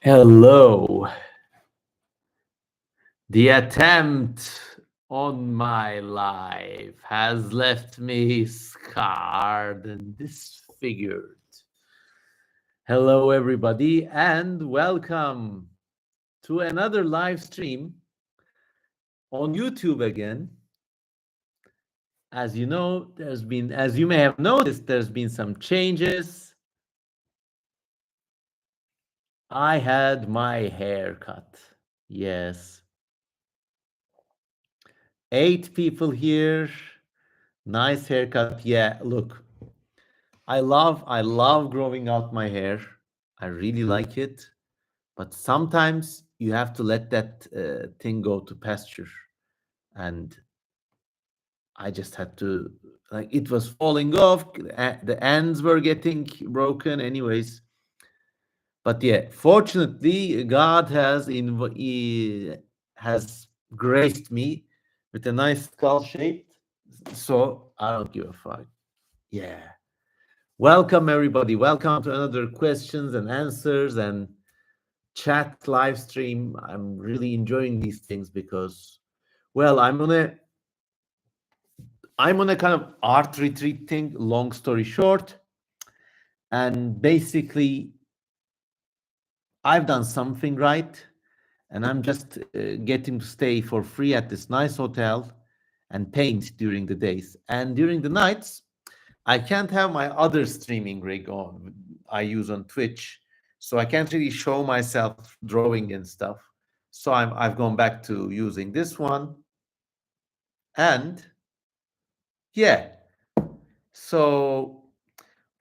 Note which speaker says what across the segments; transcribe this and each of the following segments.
Speaker 1: Hello. The attempt on my life has left me scarred and disfigured. Hello, everybody, and welcome to another live stream on YouTube again. As you may have noticed, there's been some changes. I had my hair cut. Yes. 8 people here. Nice haircut. Yeah, look, I love growing out my hair. I really like it, but sometimes you have to let that thing go to pasture. And I just had to, like, it was falling off. The ends were getting broken, anyways. But yeah, fortunately, God has graced me with a nice skull shape, so I don't give a fuck. Yeah. Welcome, everybody. Welcome to another questions and answers and chat live stream. I'm really enjoying these things because, well, I'm on a kind of art retreat thing. Long story short, and basically, I've done something right, and I'm just getting to stay for free at this nice hotel and paint during the days. And during the nights, I can't have my other streaming rig on. I use on Twitch, so I can't really show myself drawing and stuff. So I've gone back to using this one, and yeah. So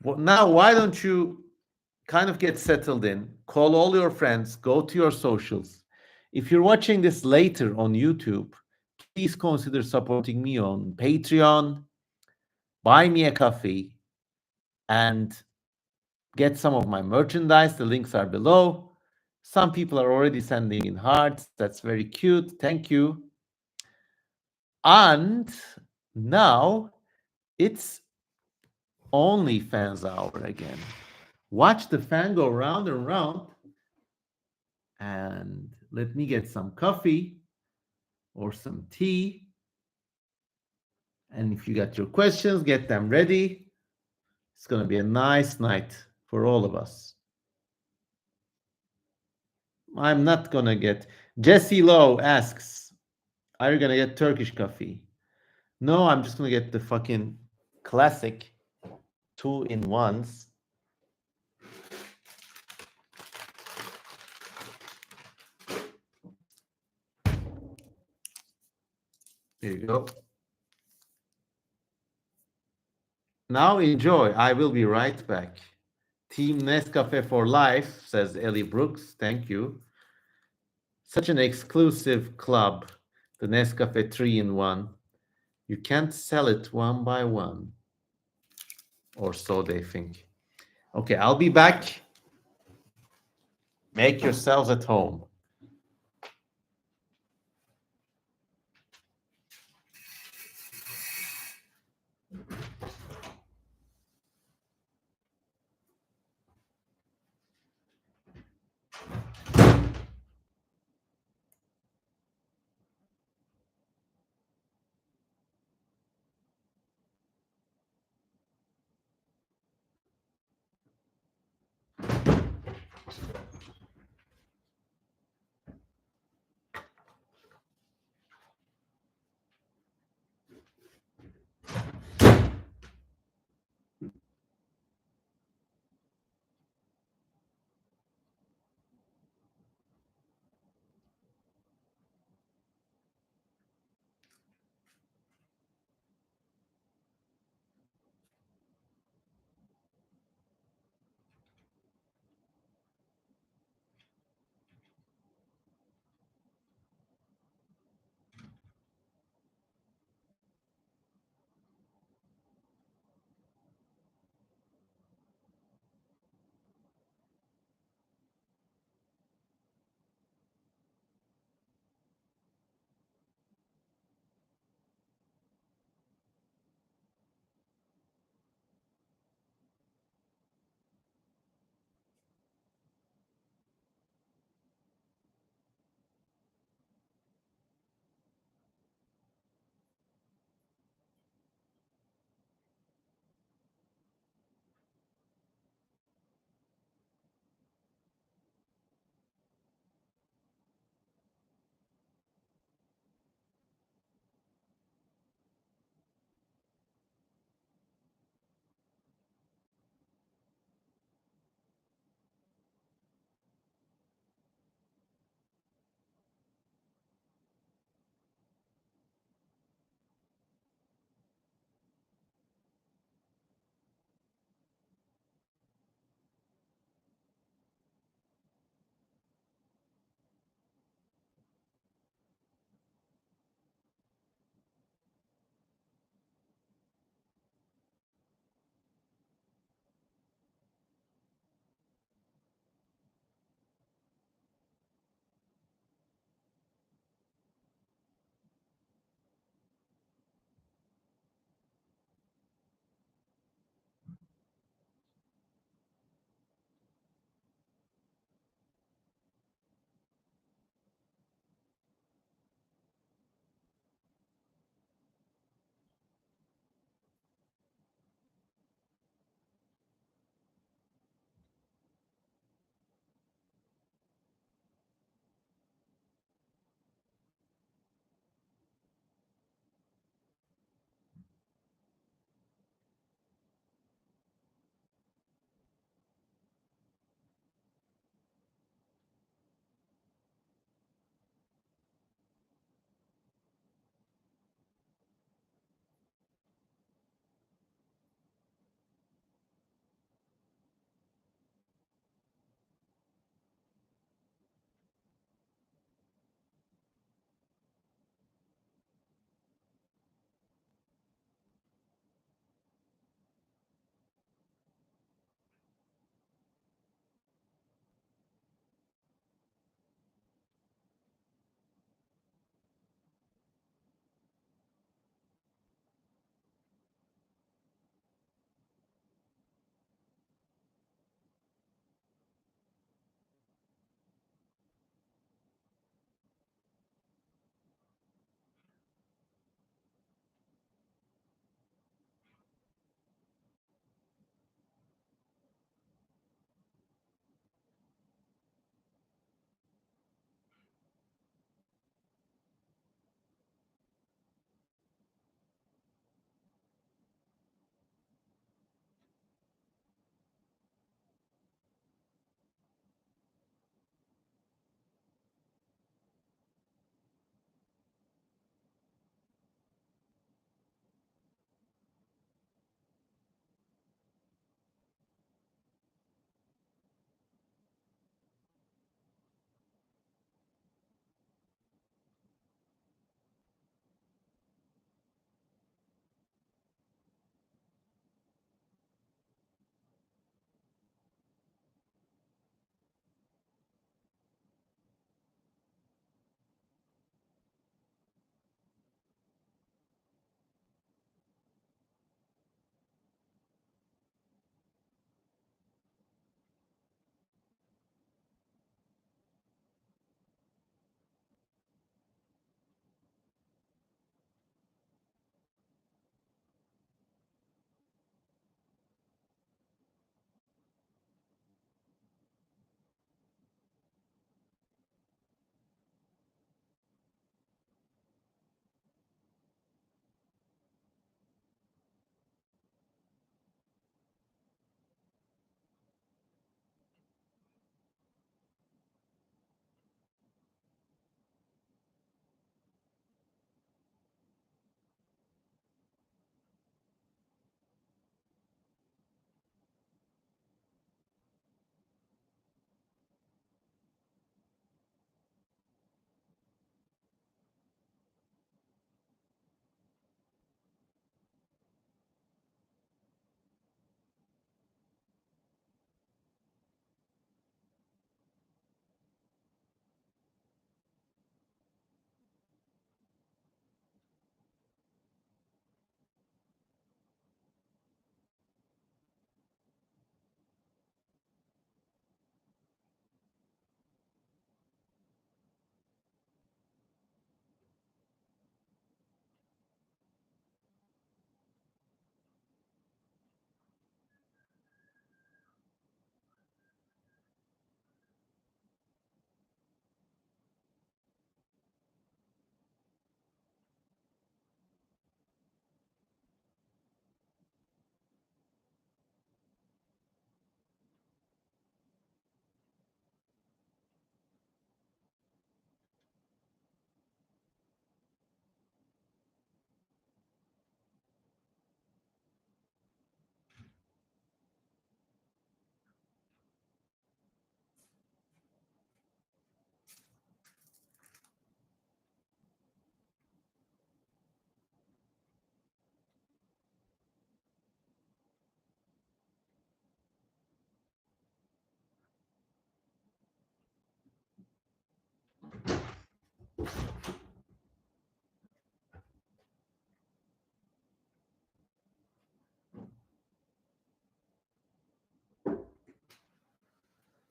Speaker 1: now, why don't you kind of get settled in? Call all your friends. Go to your socials. If you're watching this later on YouTube, please consider supporting me on Patreon. Buy me a coffee and get some of my merchandise. The links are below. Some people are already sending in hearts. That's very cute. Thank you. And now it's OnlyFans hour again. Watch the fan go round and round. And let me get some coffee or some tea. And if you got your questions, get them ready. It's going to be a nice night for all of us. I'm not going to get. Jesse Lowe asks, are you going to get Turkish coffee? No, I'm just going to get the fucking classic 2-in-1s. Here you go. Now enjoy. I will be right back. Team Nescafe for life, says Ellie Brooks. Thank you. Such an exclusive club, the Nescafe 3-in-1. You can't sell it one by one. Or so they think. Okay, I'll be back. Make yourselves at home.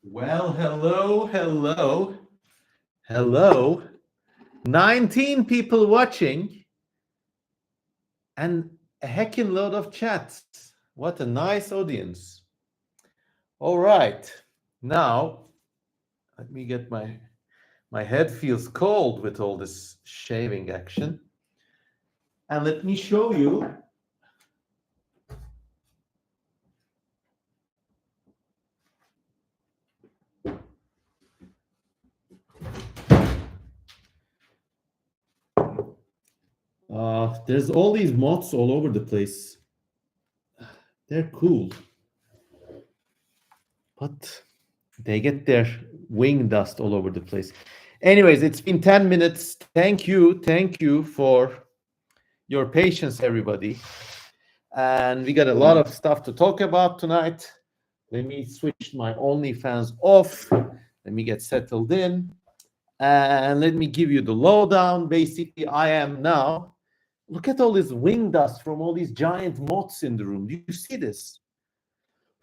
Speaker 1: Well, hello, hello, hello. 19 people watching and a heckin' load of chats. What a nice audience. All right. Now, let me get my head feels cold with all this shaving action. And let me show you. There's all these moths all over the place. They're cool, but they get their wing dust all over the place. Anyways, it's been 10 minutes. Thank you for your patience, everybody. And we got a lot of stuff to talk about tonight. Let me switch my OnlyFans off. Let me get settled in. And let me give you the lowdown. Basically, I am now. Look at all this wing dust from all these giant moths in the room. Do you see this?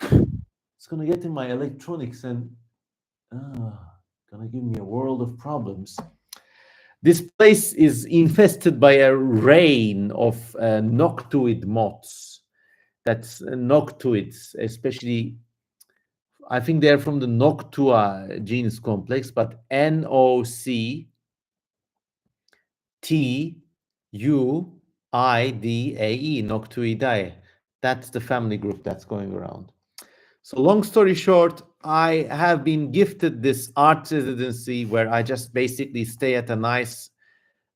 Speaker 1: It's going to get in my electronics and going to give me a world of problems. This place is infested by a rain of noctuid moths. That's noctuids, especially, I think they're from the Noctua genus complex, but Noctuidae, Noctuidae. That's the family group that's going around. So long story short, I have been gifted this art residency where I just basically stay at a nice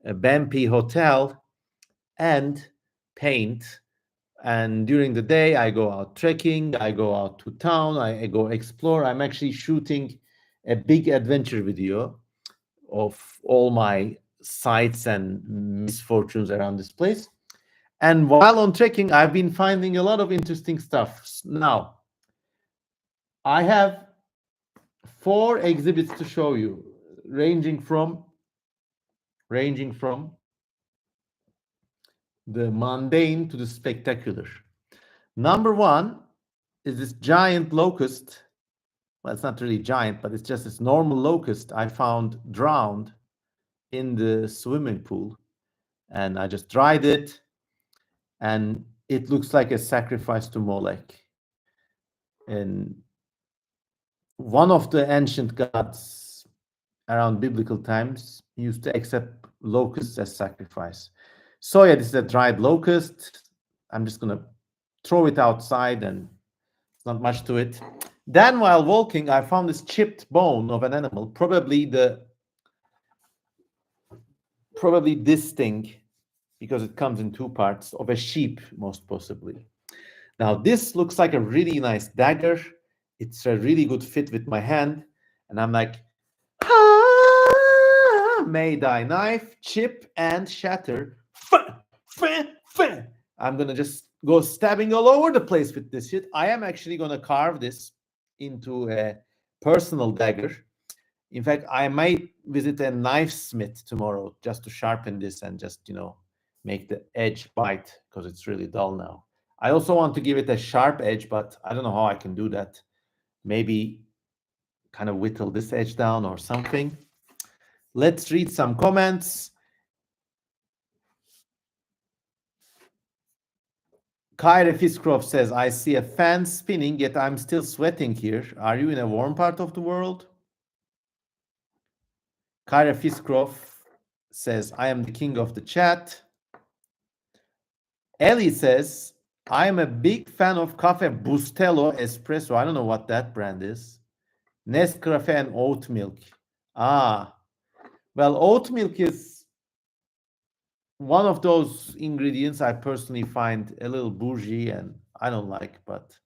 Speaker 1: Bampi hotel and paint. And during the day, I go out trekking, I go out to town, I go explore. I'm actually shooting a big adventure video of all my sights and misfortunes around this place. And while on trekking, I've been finding a lot of interesting stuff. Now, I have 4 exhibits to show you, ranging from the mundane to the spectacular. Number 1 is this giant locust. Well, it's not really giant, but it's just this normal locust I found drowned in the swimming pool. And I just dried it, and it looks like a sacrifice to Molech. And one of the ancient gods around biblical times used to accept locusts as sacrifice. So yeah, this is a dried locust. I'm just gonna throw it outside, and it's not much to it. Then while walking, I found this chipped bone of an animal, probably this thing, because it comes in 2 parts, of a sheep, most possibly. Now, this looks like a really nice dagger. It's a really good fit with my hand. And I'm like, may thy knife chip and shatter. I'm going to just go stabbing all over the place with this shit. I am actually going to carve this into a personal dagger. In fact, I might visit a knife smith tomorrow just to sharpen this and just, make the edge bite, because it's really dull now. I also want to give it a sharp edge, but I don't know how I can do that. Maybe kind of whittle this edge down or something. Let's read some comments. Kyra Fiskroff says, I see a fan spinning, yet I'm still sweating here. Are you in a warm part of the world? Kyra Fiskroff says, I am the king of the chat. Ellie says, I am a big fan of Cafe Bustelo Espresso. I don't know what that brand is. Nescafe and oat milk. Well, oat milk is one of those ingredients I personally find a little bougie and I don't like, but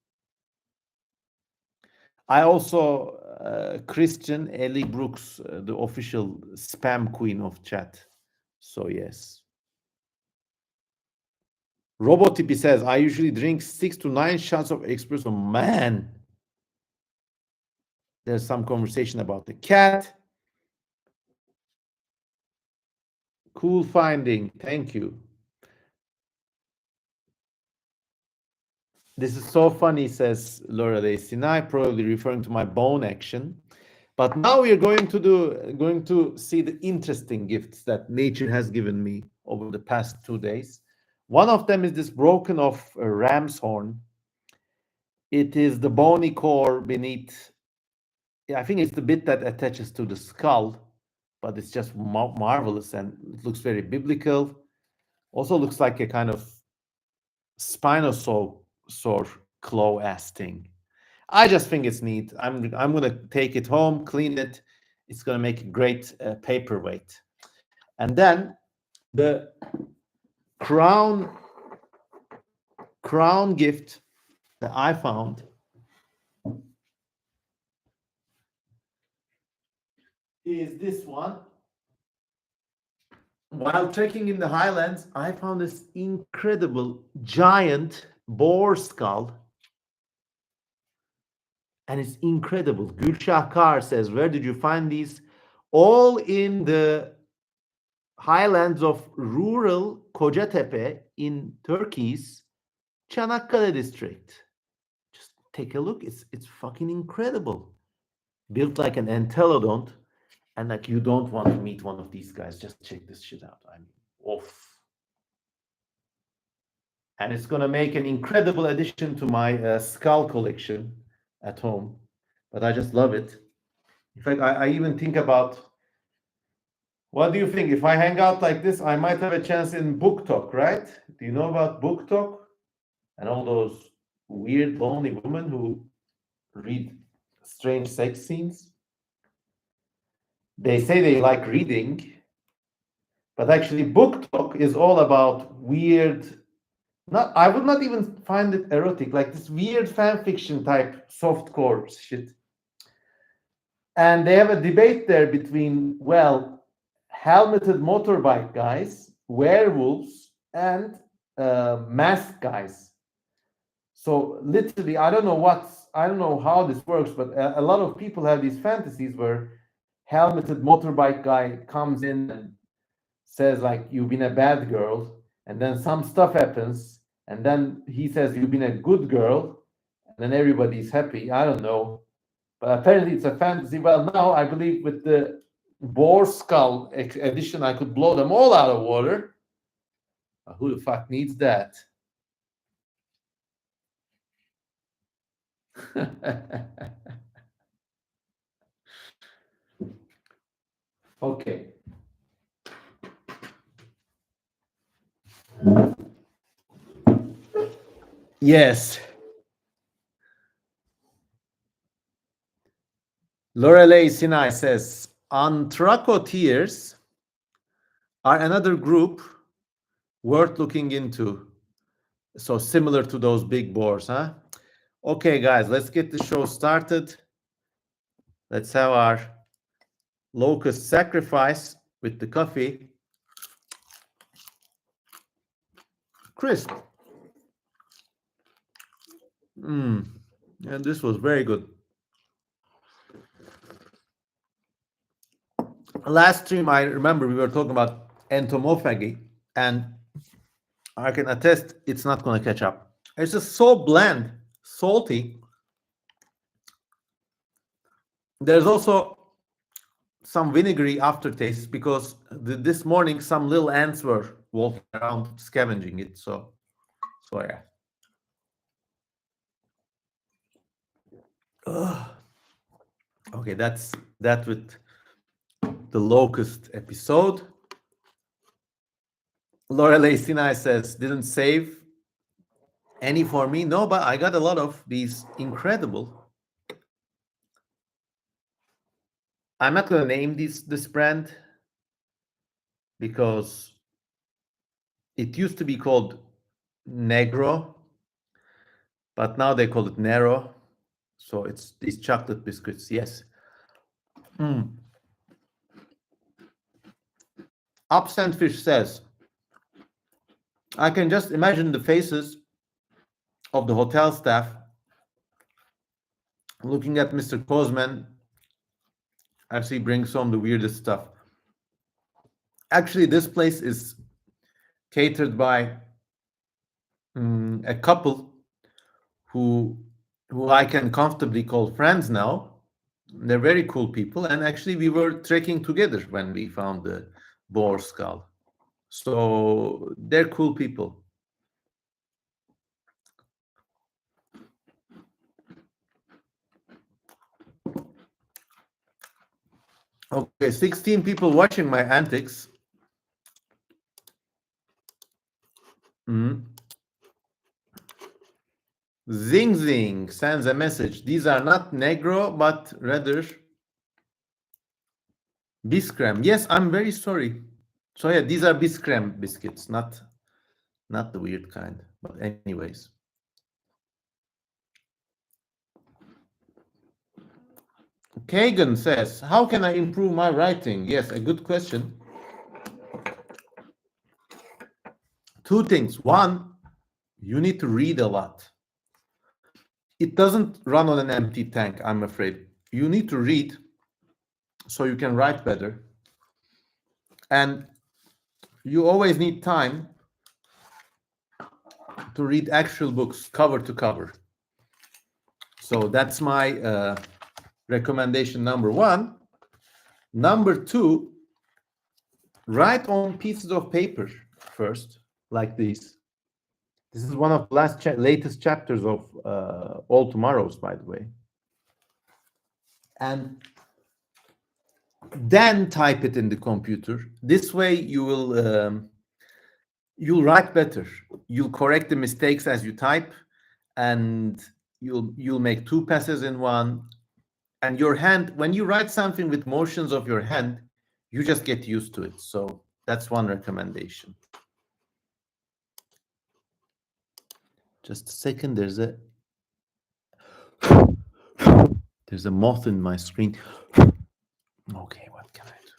Speaker 1: I also, Christian Ellie Brooks, the official spam queen of chat. So yes. Robotipi says, I usually drink 6 to 9 shots of espresso. Man, there's some conversation about the cat. Cool finding. Thank you. This is so funny, says Lorelei Sinai, probably referring to my bone action. But now we are going to see the interesting gifts that nature has given me over the past 2 days. One of them is this broken off ram's horn. It is the bony core beneath. Yeah, I think it's the bit that attaches to the skull, but it's just marvelous and it looks very biblical. Also looks like a kind of spinosaur claw ass thing. I just think it's neat. I'm gonna take it home, clean it. It's gonna make a great paperweight. And then the crown gift that I found is this one. While trekking in the highlands, I found this incredible giant boar skull. And it's incredible. Gülşah Kar says, where did you find these? All in the highlands of rural Kocatepe in Turkey's Çanakkale district. Just take a look. It's fucking incredible. Built like an entelodont. And like you don't want to meet one of these guys. Just check this shit out. I mean, oof. And it's going to make an incredible addition to my skull collection at home. But I just love it. In fact, I even think about, what do you think? If I hang out like this, I might have a chance in Book Talk, right? Do you know about Book Talk? And all those weird, lonely women who read strange sex scenes? They say they like reading, but actually Book Talk is all about weird, I would not even find it erotic, like this weird fan fiction type softcore shit. And they have a debate there between, well, helmeted motorbike guys, werewolves, and masked guys. So literally, I don't know how this works, but a lot of people have these fantasies where helmeted motorbike guy comes in and says like, you've been a bad girl, and then some stuff happens, and then he says you've been a good girl, and then everybody's happy. I don't know, but apparently it's a fantasy. Well, now I believe with the boar skull edition, I could blow them all out of water. Who the fuck needs that? Okay. Yes. Lorelei Sinai says, Anthracoteers are another group worth looking into. So similar to those big boars, huh? Okay, guys, let's get the show started. Let's have our locust sacrifice with the coffee. Crisp. And this was very good. Last stream, I remember we were talking about entomophagy, and I can attest it's not going to catch up. It's just so bland, salty. There's also some vinegary aftertaste because this morning some little ants were walking around scavenging it. So yeah. Okay, that's that with the locust episode. Lorelei Sinai says, didn't save any for me. No, but I got a lot of these incredible. I'm not going to name this brand because it used to be called Negro, but now they call it Nero. So it's these chocolate biscuits. Yes. Upstand Fish says, I can just imagine the faces of the hotel staff looking at Mr. Kozman as he brings home the weirdest stuff. Actually, this place is catered by a couple who I can comfortably call friends now. They're very cool people, and actually we were trekking together when we found the boar skull. So they're cool people. Okay, 16 people watching my antics. Mhm. Zing Zing sends a message. These are not Negro, but rather Biscrem. Yes, I'm very sorry. So yeah, these are Biscrem biscuits, not the weird kind. But anyways. Kagan says, how can I improve my writing? Yes, a good question. Two things. One, you need to read a lot. It doesn't run on an empty tank, I'm afraid. You need to read so you can write better. And you always need time to read actual books cover to cover. So that's my recommendation number one. Number two, write on pieces of paper first, like these. This is one of the latest chapters of All Tomorrows, by the way. And then type it in the computer. This way you'll write better. You'll correct the mistakes as you type, and you'll make two passes in one. And your hand, when you write something with motions of your hand, you just get used to it. So that's one recommendation. Just a second. There's a moth in my screen. Okay, what can I do?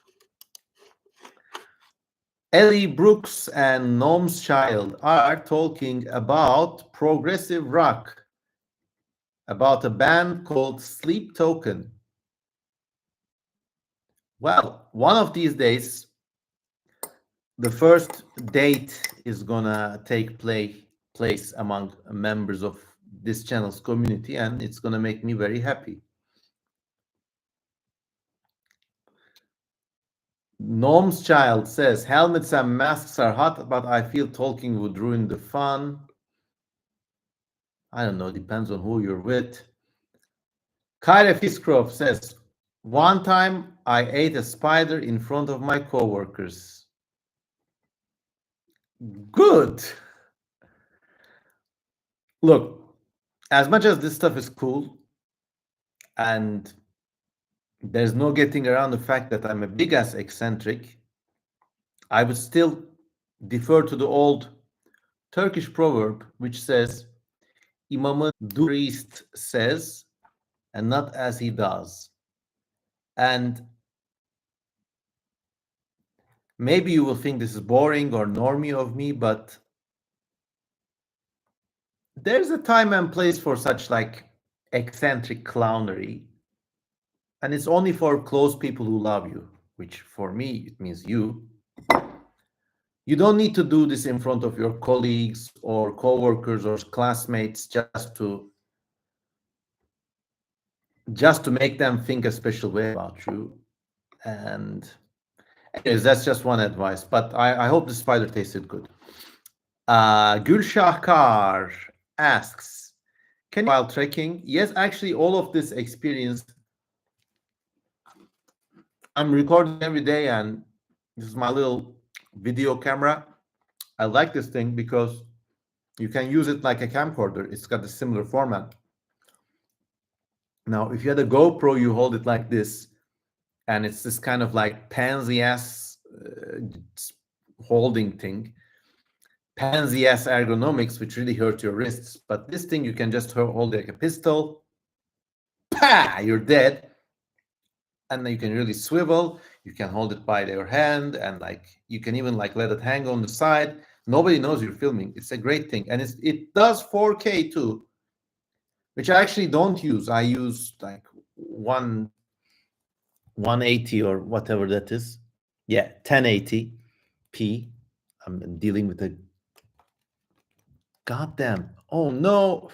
Speaker 1: Ellie Brooks and Gnome's Child are talking about progressive rock, about a band called Sleep Token. Well, one of these days, the first date is gonna take place among members of this channel's community, and it's gonna make me very happy. Gnome's Child says, helmets and masks are hot, but I feel talking would ruin the fun. I don't know, depends on who you're with. Kyra Fiskrov says, one time I ate a spider in front of my coworkers. Good. Look, as much as this stuff is cool, and there's no getting around the fact that I'm a big ass eccentric, I would still defer to the old Turkish proverb which says, İmamı priest says, and not as he does. And maybe you will think this is boring or normy of me, but there's a time and place for such like eccentric clownery. And it's only for close people who love you, which for me, it means you. You don't need to do this in front of your colleagues or coworkers or classmates just to make them think a special way about you. And anyways, that's just one advice. But I hope the spider tasted good. Gulshahkar asks, can you while trekking? Yes, actually, all of this experience, I'm recording every day, and this is my little video camera. I like this thing because you can use it like a camcorder. It's got a similar format. Now, if you had a GoPro, you hold it like this, and it's this kind of like pansy ass holding thing, pansy ass ergonomics, which really hurt your wrists. But this thing, you can just hold it like a pistol. Pa! You're dead. And then you can really swivel. You can hold it by your hand, and like you can even like let it hang on the side. Nobody knows you're filming. It's a great thing, and it does 4K too, which I actually don't use. I use like 180 or whatever that is. Yeah, 1080p. I'm dealing with a goddamn. Oh no!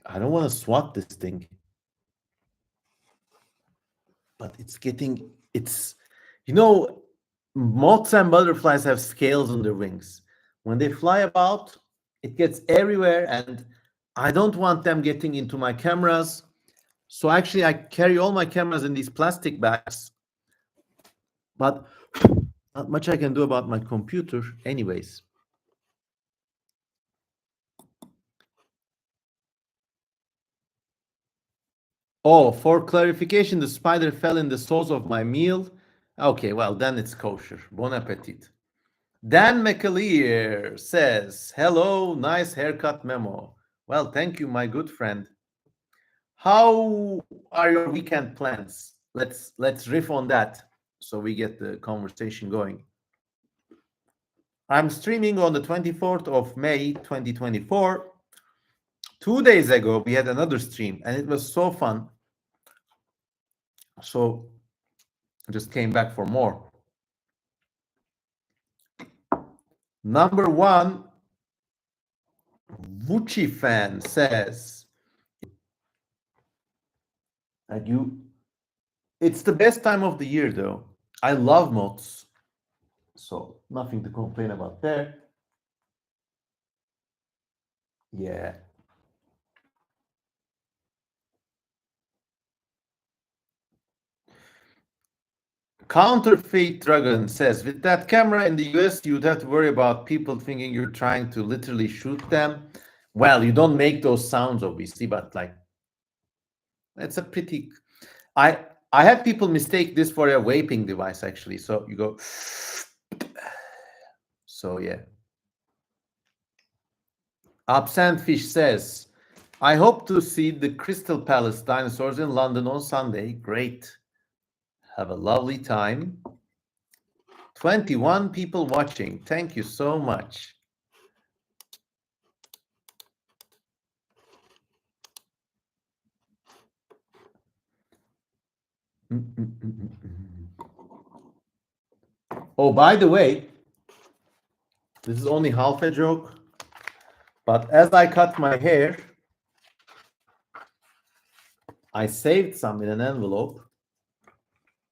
Speaker 1: I don't want to swat this thing, but it's, you know, moths and butterflies have scales on their wings. When they fly about, it gets everywhere, and I don't want them getting into my cameras. So actually, I carry all my cameras in these plastic bags, but not much I can do about my computer, anyways. Oh, for clarification, the spider fell in the sauce of my meal. Okay, well, then it's kosher. Bon appetit. Dan McAleer says, "Hello, nice haircut memo." Well, thank you, my good friend. How are your weekend plans? Let's riff on that so we get the conversation going. I'm streaming on the 24th of May 2024. 2 days ago, we had another stream and it was so fun. So I just came back for more. Number one, Vucci fan says, and it's the best time of the year though. I love moths, so nothing to complain about there. Yeah. Counterfeit Dragon says, with that camera in the US, you'd have to worry about people thinking you're trying to literally shoot them. Well, you don't make those sounds, obviously, but like, it's a pretty. I I had people mistake this for a vaping device, actually. So you go. So yeah. Absent Fish says, I hope to see the Crystal Palace dinosaurs in London on Sunday. Great. Have a lovely time. 21 people watching. Thank you so much. Oh, by the way, this is only half a joke, but as I cut my hair, I saved some in an envelope.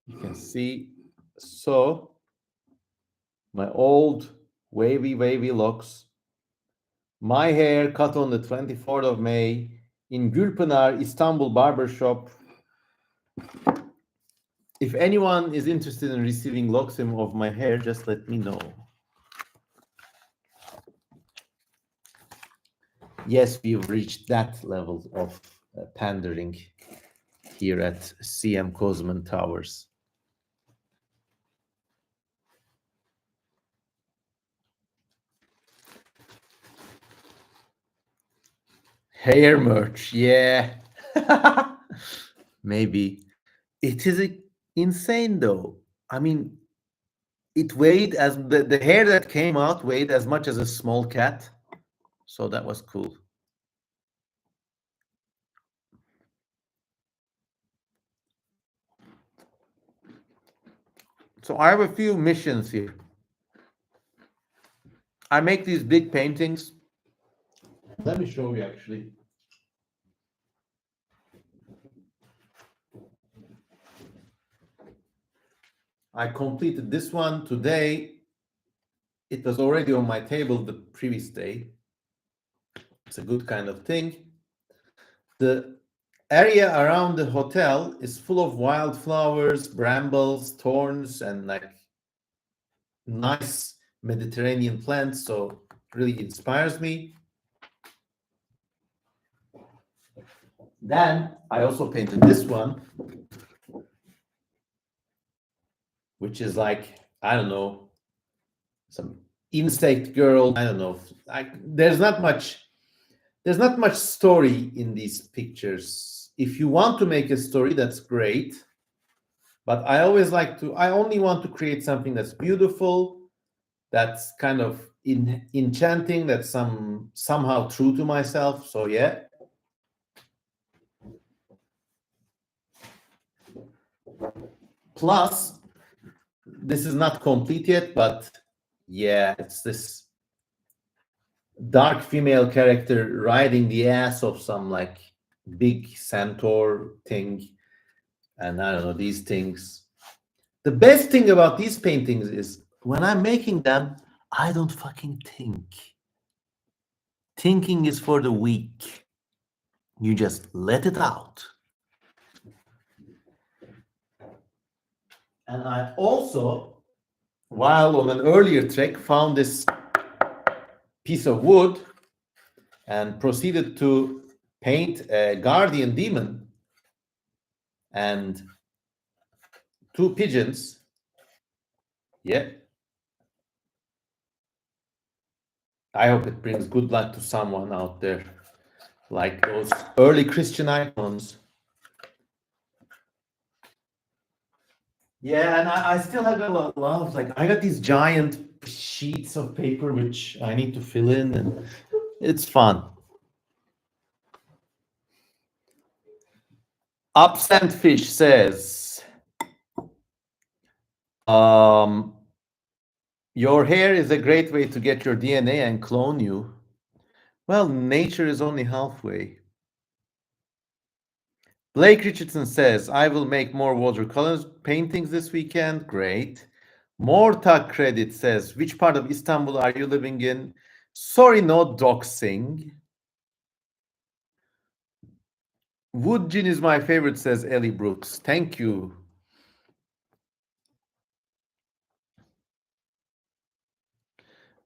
Speaker 1: You can see, so my old wavy locks, my hair cut on the 24th of May in Gülpınar Istanbul Barbershop. If anyone is interested in receiving locks of my hair, just let me know. Yes, we've reached that level of pandering here at CM Cosman Towers. Hair merch, yeah. Maybe. It is insane though. I mean, it weighed as the hair that came out weighed as much as a small cat. So that was cool. So I have a few missions here. I make these big paintings. Let me show you actually. I completed this one today. It was already on my table the previous day. It's a good kind of thing. The area around the hotel is full of wildflowers, brambles, thorns, and like nice Mediterranean plants. So really inspires me. Then I also painted this one, which is like, I don't know, some insect girl. I don't know. There's not much story in these pictures. If you want to make a story, that's great. But I only want to create something that's beautiful, that's kind of enchanting, that's somehow true to myself. So yeah. Plus, this is not complete yet, but Yeah, it's this dark female character riding the ass of some like big centaur thing, and I don't know these things. The best thing about these paintings is when I'm making them, I don't fucking think. Thinking is for the weak. You just let it out. And I also, while on an earlier trek, found this piece of wood and proceeded to paint a guardian demon and two pigeons. Yeah. I hope it brings good luck to someone out there, like those early Christian icons. Yeah, and I still have a lot of like I got these giant sheets of paper which I need to fill in, and it's fun. Absent Fish says, um, your hair is a great way to get your DNA and clone you. Well, nature is only halfway. Blake Richardson says, I will make more watercolor paintings this weekend. Great. Morta Credit says, which part of Istanbul are you living in? Sorry, no doxing. Wood gin is my favorite, says Ellie Brooks. Thank you.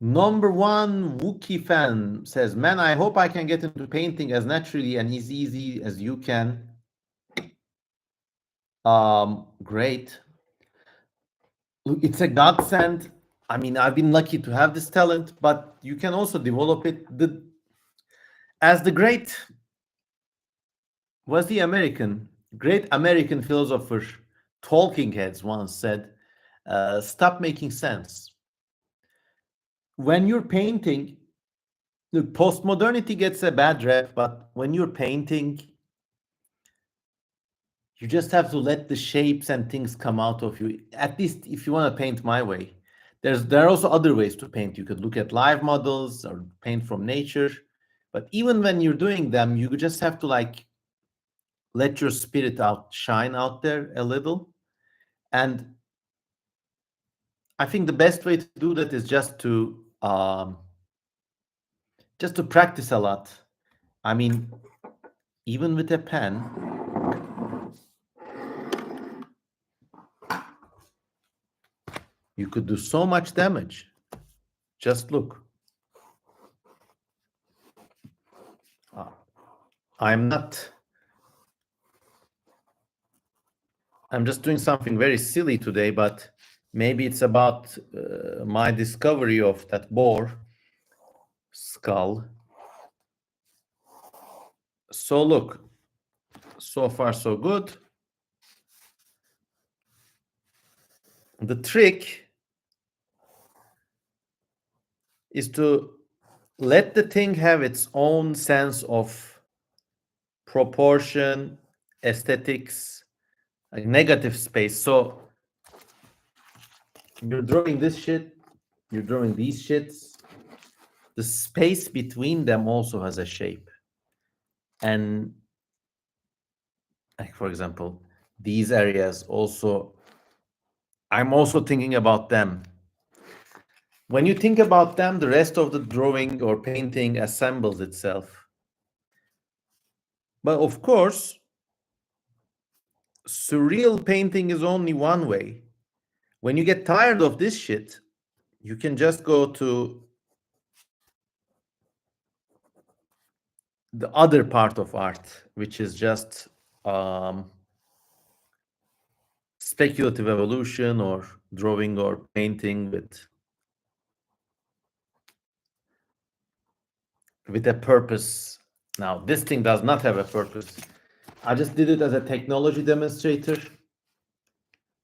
Speaker 1: Number one Wookie fan says, man, I hope I can get into painting as naturally and as easy as you can. Great. Look, it's a godsend. I mean, I've been lucky to have this talent, but you can also develop it. As the great American philosopher Talking Heads once said, stop making sense. When you're painting, look, postmodernity gets a bad rep, but when you're painting, you just have to let the shapes and things come out of you. At least if you want to paint my way. There are also other ways to paint. You could look at live models or paint from nature. But even when you're doing them, you just have to like let your spirit shine out there a little. And I think the best way to do that is just to practice a lot. I mean, even with a pen, you could do so much damage. Just look. I'm just doing something very silly today, but maybe it's about my discovery of that boar skull. So look, so far so good. The trick is to let the thing have its own sense of proportion, aesthetics, like negative space. So you're drawing this shit, you're drawing these shits. The space between them also has a shape. And like, for example, these areas also, I'm also thinking about them. When you think about them, the rest of the drawing or painting assembles itself. But of course, surreal painting is only one way. When you get tired of this shit, you can just go to the other part of art, which is just speculative evolution or drawing or painting with a purpose. Now, this thing does not have a purpose. I just did it as a technology demonstrator.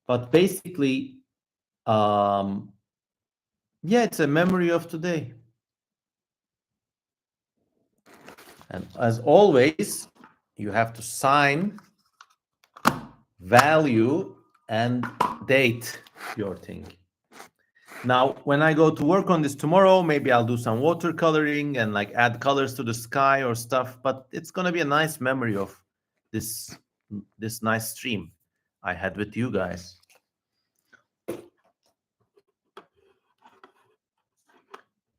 Speaker 1: But basically, yeah, it's a memory of today. And as always, you have to sign, value, and date your thing. Now, when I go to work on this tomorrow, maybe I'll do some watercoloring and like add colors to the sky or stuff. But it's gonna be a nice memory of this this nice stream I had with you guys.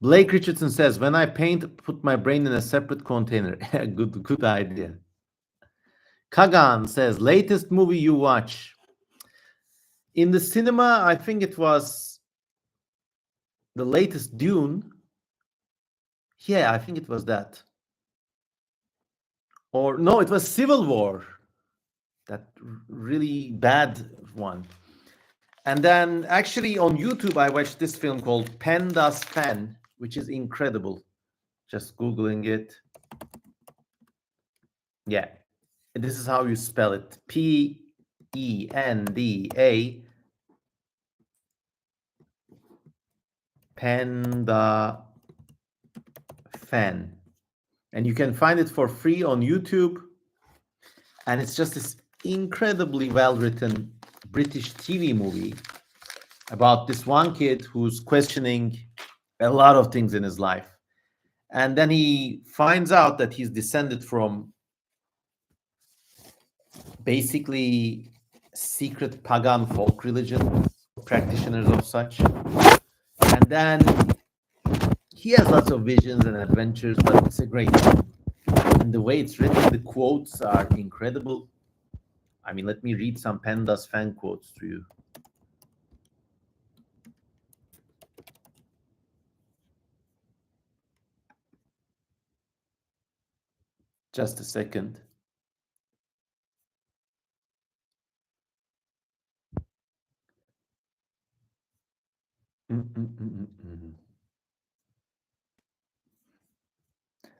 Speaker 1: Blake Richardson says, "When I paint, put my brain in a separate container." Good idea. Kagan says, "Latest movie you watch?" In the cinema, I think it was the latest Dune. Yeah, I think it was that. Or no, it was Civil War. That really bad one. And then actually on YouTube, I watched this film called Pandas Fan, which is incredible. Just Googling it. Yeah. This is how you spell it. Penda Panda Fan. And you can find it for free on YouTube. And it's just this incredibly well-written British TV movie about this one kid who's questioning a lot of things in his life. And then he finds out that he's descended from basically secret pagan folk religion, practitioners of such. And then he has lots of visions and adventures, but it's a great film. And the way it's written, the quotes are incredible. I mean, let me read some Pandas fan quotes to you. Just a second.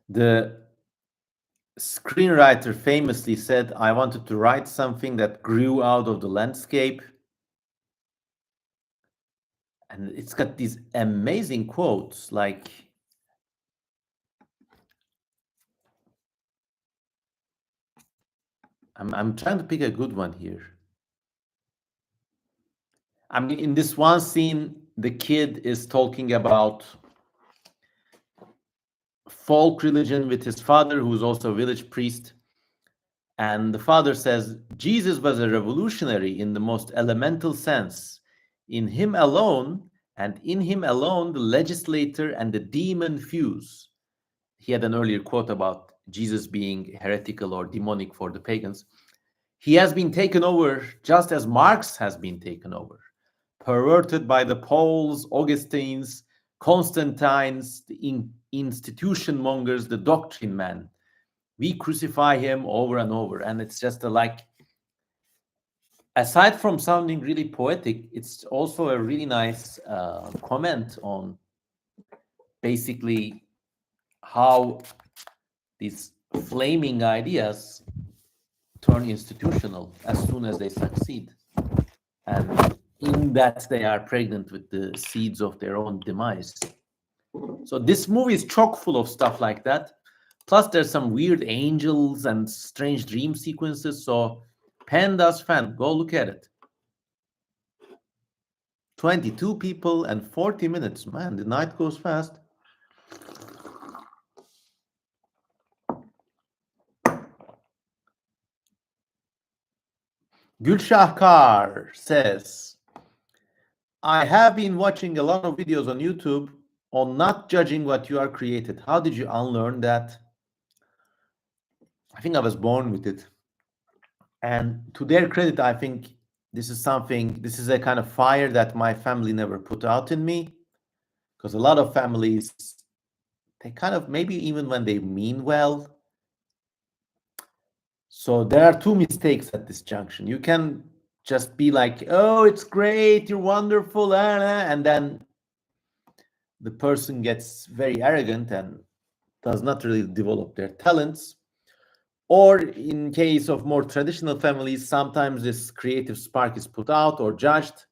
Speaker 1: The screenwriter famously said, "I wanted to write something that grew out of the landscape." And it's got these amazing quotes like, I'm trying to pick a good one here. I mean, in this one scene, the kid is talking about folk religion with his father, who's also a village priest. And the father says, "Jesus was a revolutionary in the most elemental sense. In him alone, and in him alone, the legislator and the demon fuse." He had an earlier quote about Jesus being heretical or demonic for the pagans. "He has been taken over just as Marx has been taken over, perverted by the Pauls, Augustines, Constantines, the institution mongers, the doctrine man. We crucify him over and over." And it's just like, aside from sounding really poetic, it's also a really nice comment on basically how these flaming ideas turn institutional as soon as they succeed. And in that, they are pregnant with the seeds of their own demise. So this movie is chock full of stuff like that. Plus, there's some weird angels and strange dream sequences. So, Pandas Fan, go look at it. 22 people and 40 minutes. Man, the night goes fast. Gulshahkar says, "I have been watching a lot of videos on YouTube on not judging what you are created. How did you unlearn that?" I think I was born with it. And to their credit, I think this is a kind of fire that my family never put out in me. Because a lot of families, they kind of, maybe even when they mean well. So there are two mistakes at this junction. You can just be like, "Oh, it's great, you're wonderful," and then the person gets very arrogant and does not really develop their talents. Or in case of more traditional families, sometimes this creative spark is put out or judged,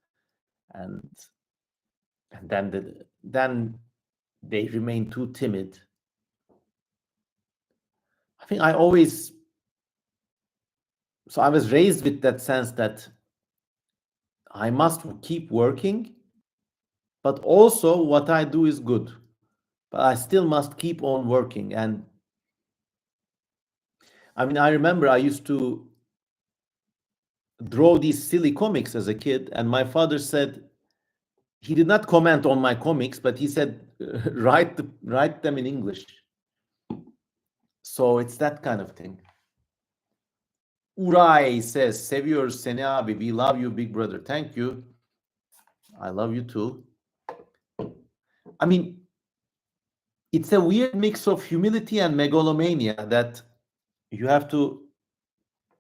Speaker 1: and then they remain too timid. I think I was raised with that sense that I must keep working, but also what I do is good. But I still must keep on working. And I mean, I remember I used to draw these silly comics as a kid, and my father said he did not comment on my comics, but he said write them in English. So it's that kind of thing. Uray says, seviyoruz seni abi. We love you, big brother. Thank you. I love you too. I mean, it's a weird mix of humility and megalomania that you have to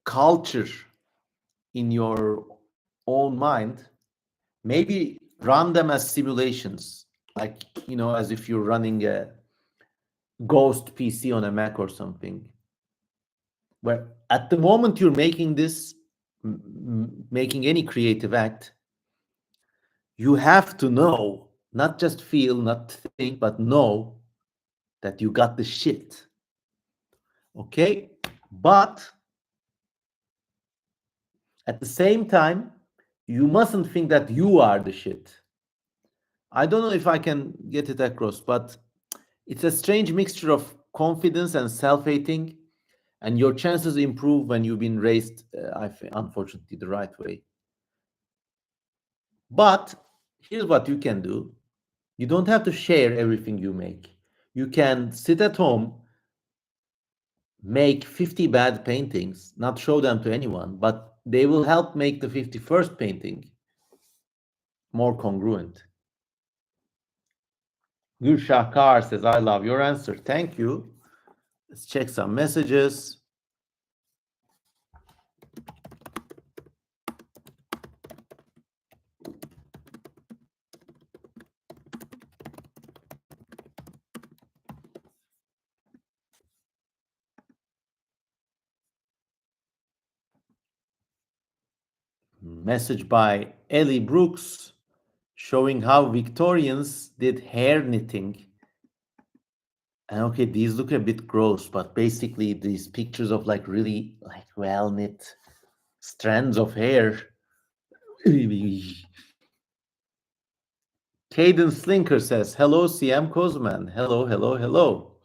Speaker 1: culture in your own mind. Maybe run them as simulations, like, as if you're running a ghost PC on a Mac or something. Where at the moment you're making this, making any creative act, you have to know, not just feel, not think, but know that you got the shit. Okay? But at the same time, you mustn't think that you are the shit. I don't know if I can get it across, but it's a strange mixture of confidence and self-hating, and your chances improve when you've been raised, unfortunately, the right way. But here's what you can do. You don't have to share everything you make. You can sit at home, make 50 bad paintings, not show them to anyone, but they will help make the 51st painting more congruent. Gülşah Kar says, I love your answer. Thank you. Let's check some messages. Message by Ellie Brooks showing how Victorians did hair knitting. And okay, these look a bit gross, but basically these pictures of like really like well knit strands of hair. Caden Slinker says, hello, CM Kozman. Hello, hello, hello.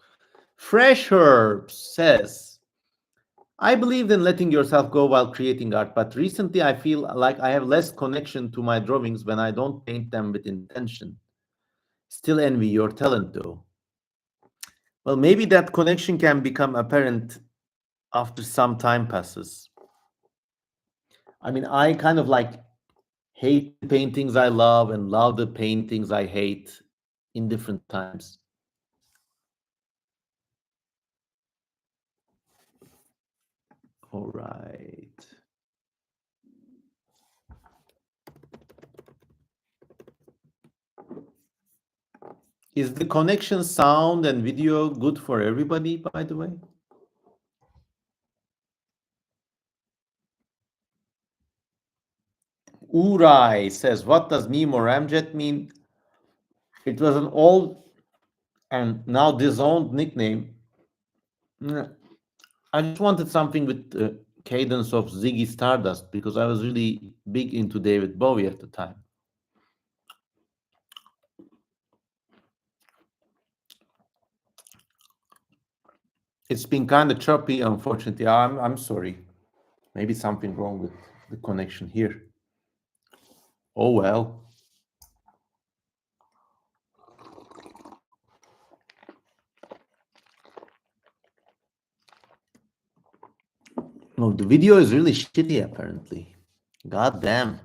Speaker 1: Fresh Herb says, I believed in letting yourself go while creating art, but recently I feel like I have less connection to my drawings when I don't paint them with intention. Still envy your talent though. Well, maybe that connection can become apparent after some time passes. I mean, I kind of like hate the paintings I love and love the paintings I hate in different times. All right. Is the connection sound and video good for everybody, by the way? Uray says, what does meme or Ramjet mean? It was an old and now disowned nickname. I just wanted something with the cadence of Ziggy Stardust because I was really big into David Bowie at the time. It's been kind of choppy, unfortunately. I'm sorry. Maybe something wrong with the connection here. Oh well. No, the video is really shitty apparently. God damn.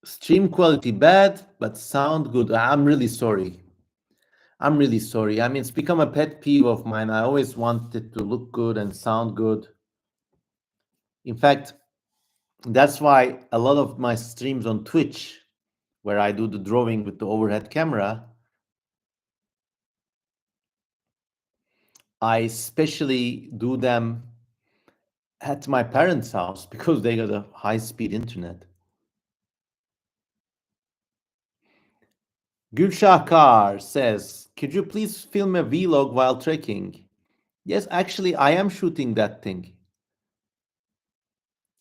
Speaker 1: Stream quality bad, but sound good. I'm really sorry. I'm really sorry. I mean, it's become a pet peeve of mine. I always want it to look good and sound good. In fact, that's why a lot of my streams on Twitch, where I do the drawing with the overhead camera, I especially do them at my parents' house because they got a high-speed internet. Gülşah says, could you please film a vlog while trekking? Yes, actually, I am shooting that thing.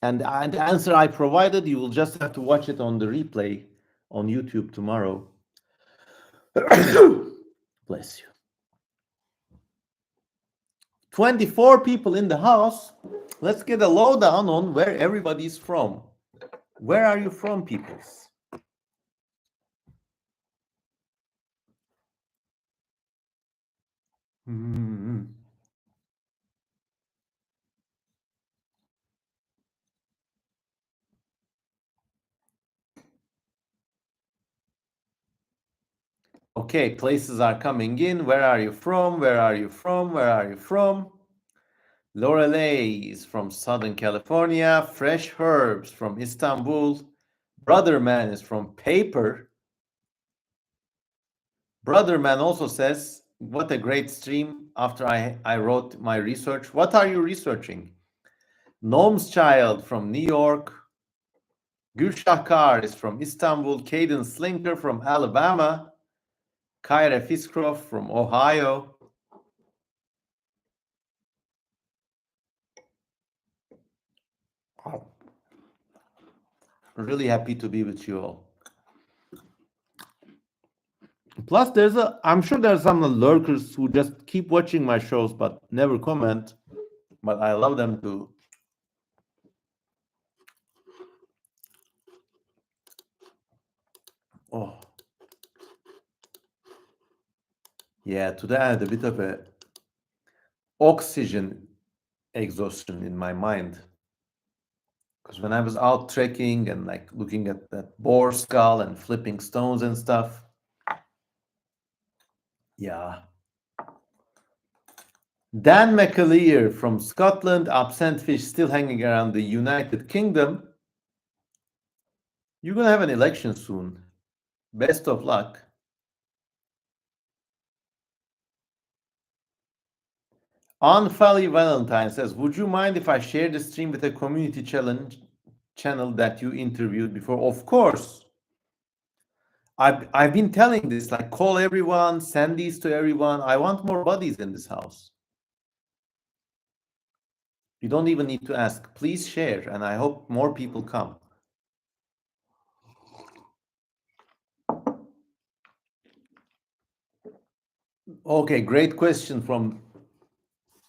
Speaker 1: And the answer I provided, you will just have to watch it on the replay on YouTube tomorrow. Bless you. 24 people in the house. Let's get a lowdown on where everybody's from. Where are you from, peoples? Okay, places are coming in. Where are you from? Where are you from? Where are you from? Lorelei is from Southern California. Fresh Herbs from Istanbul. Brother Man is from Paper. Brother Man also says, what a great stream after I wrote my research. What are you researching? Gnome's Child from New York. Gülşahkar is from Istanbul. Caden Slinker from Alabama. Kyra Fiskroff from Ohio. Really happy to be with you all. Plus, I'm sure there's some lurkers who just keep watching my shows but never comment. But I love them too. Oh. Yeah, today I had a bit of a oxygen exhaustion in my mind. Because when I was out trekking and like looking at that boar skull and flipping stones and stuff, yeah. Dan McAleer from Scotland, absent fish still hanging around the United Kingdom. You're going to have an election soon. Best of luck. Unfally Valentine says, would you mind if I share the stream with a community challenge channel that you interviewed before? Of course. I've been telling this, like, call everyone, send these to everyone. I want more bodies in this house. You don't even need to ask. Please share, and I hope more people come. Okay, great question from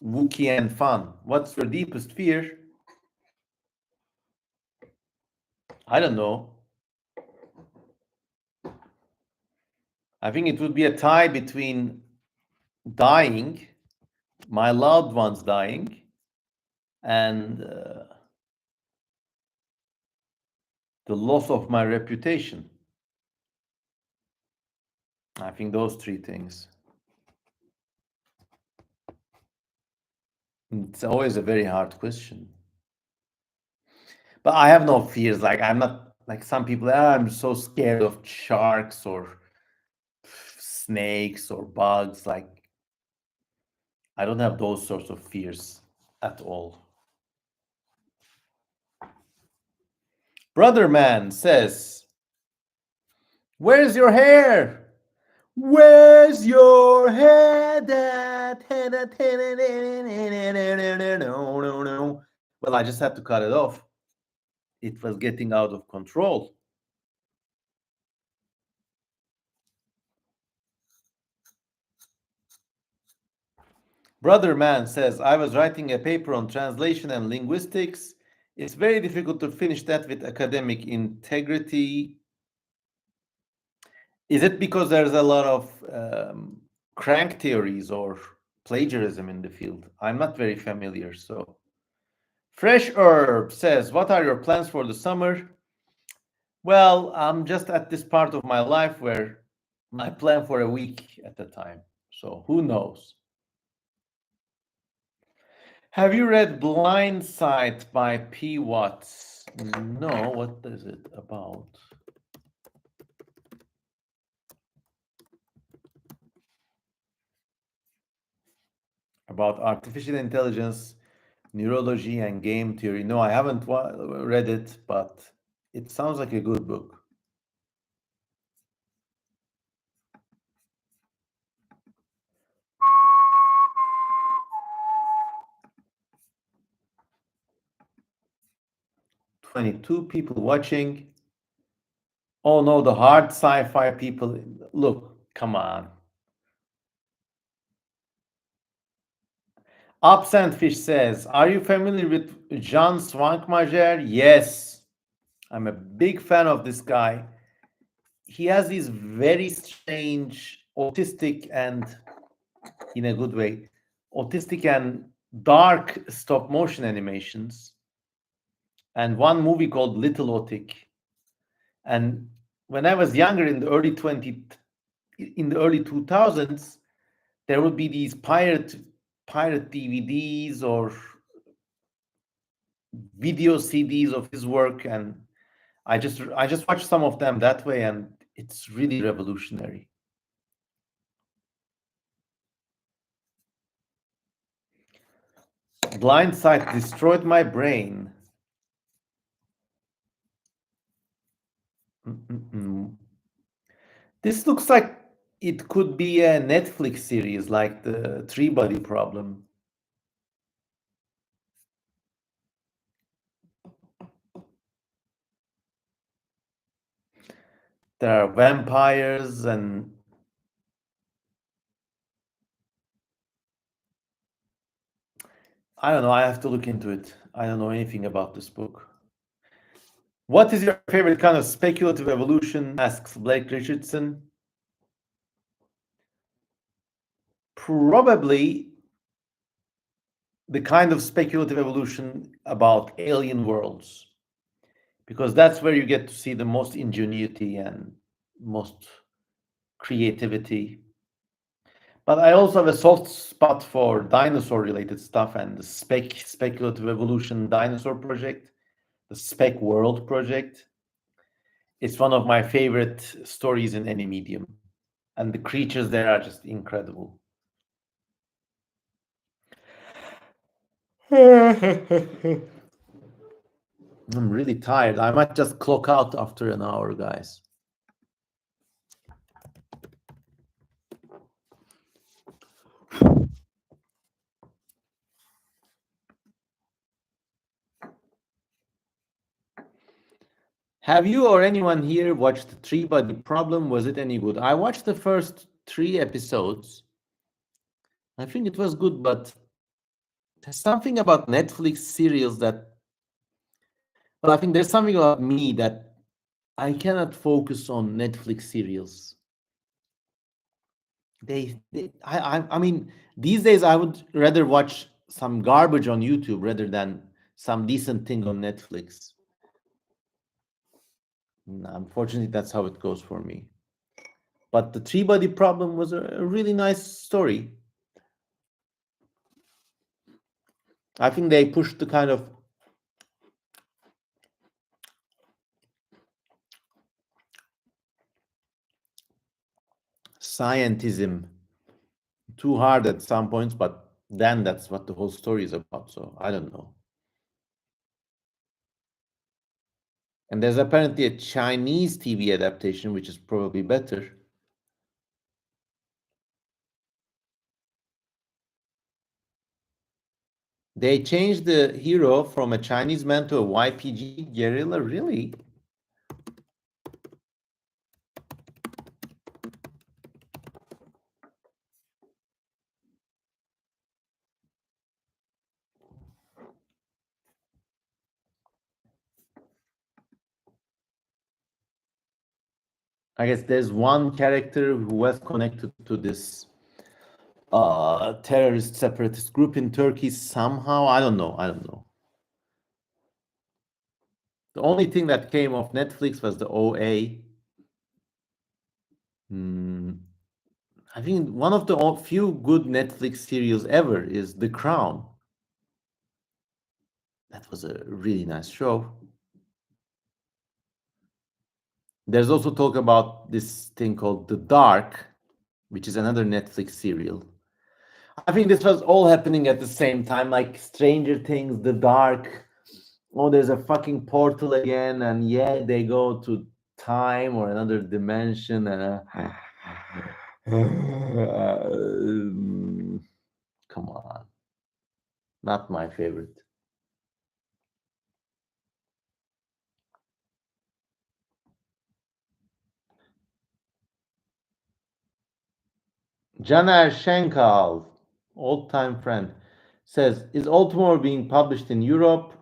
Speaker 1: Wookie and Fan. What's your deepest fear? I don't know. I think it would be a tie between dying, my loved ones dying, and the loss of my reputation. I think those three things. It's always a very hard question. But I have no fears. Like, I'm not like some people, I'm so scared of sharks or snakes or bugs. Like, I don't have those sorts of fears at all. Brother Man says, where's your hair? Where's your head at? Well, I just had to cut it off. It was getting out of control. Brother Man says, I was writing a paper on translation and linguistics. It's very difficult to finish that with academic integrity. Is it because there's a lot of crank theories or plagiarism in the field? I'm not very familiar, so. Fresh Herb says, what are your plans for the summer? Well, I'm just at this part of my life where I plan for a week at a time, so who knows? Have you read Blind Sight by P. Watts? No, what is it about? About artificial intelligence, neurology, and game theory. No, I haven't read it, but it sounds like a good book. 22 people watching. Oh no, the hard sci-fi people. Look, come on. Absent Fish says, "Are you familiar with Jean Swankmajer?" Yes, I'm a big fan of this guy. He has these very strange, autistic and, in a good way, autistic and dark stop motion animations, and one movie called Little Otik. And when I was younger in the early 2000s, there would be these pirate DVDs or video CDs of his work, and I just watched some of them that way, and it's really revolutionary. Blind Sight destroyed my brain. Mm-mm-mm. This looks like it could be a Netflix series like the Three Body Problem. There are vampires, and I don't know. I have to look into it. I don't know anything about this book. What is your favorite kind of speculative evolution? Asks Blake Richardson. Probably the kind of speculative evolution about alien worlds, because that's where you get to see the most ingenuity and most creativity. But I also have a soft spot for dinosaur related stuff and the speculative evolution dinosaur project, the Spec World project. It's one of my favorite stories in any medium. And the creatures there are just incredible. I'm really tired. I might just clock out after an hour, guys. Have you or anyone here watched Three Body Problem? Was it any good? I watched the first 3 episodes. I think it was good, but there's something about Netflix serials that, well, I think there's something about me that I cannot focus on Netflix serials. I mean, these days I would rather watch some garbage on YouTube rather than some decent thing on Netflix. Unfortunately, that's how it goes for me. But the Three Body Problem was a really nice story. I think they pushed the kind of scientism too hard at some points, but then that's what the whole story is about. So I don't know. And there's apparently a Chinese TV adaptation, which is probably better. They changed the hero from a Chinese man to a YPG guerrilla, really? I guess there's one character who was connected to this terrorist separatist group in Turkey somehow. I don't know. I don't know. The only thing that came off Netflix was the OA. I think one of the few good Netflix series ever is The Crown. That was a really nice show. There's also talk about this thing called The Dark, which is another Netflix serial. I think this was all happening at the same time, like Stranger Things, The Dark. Oh, there's a fucking portal again, and yeah, they go to time or another dimension. And come on, not my favorite. Janer Schenkal, old time friend, says, is Baltimore being published in Europe?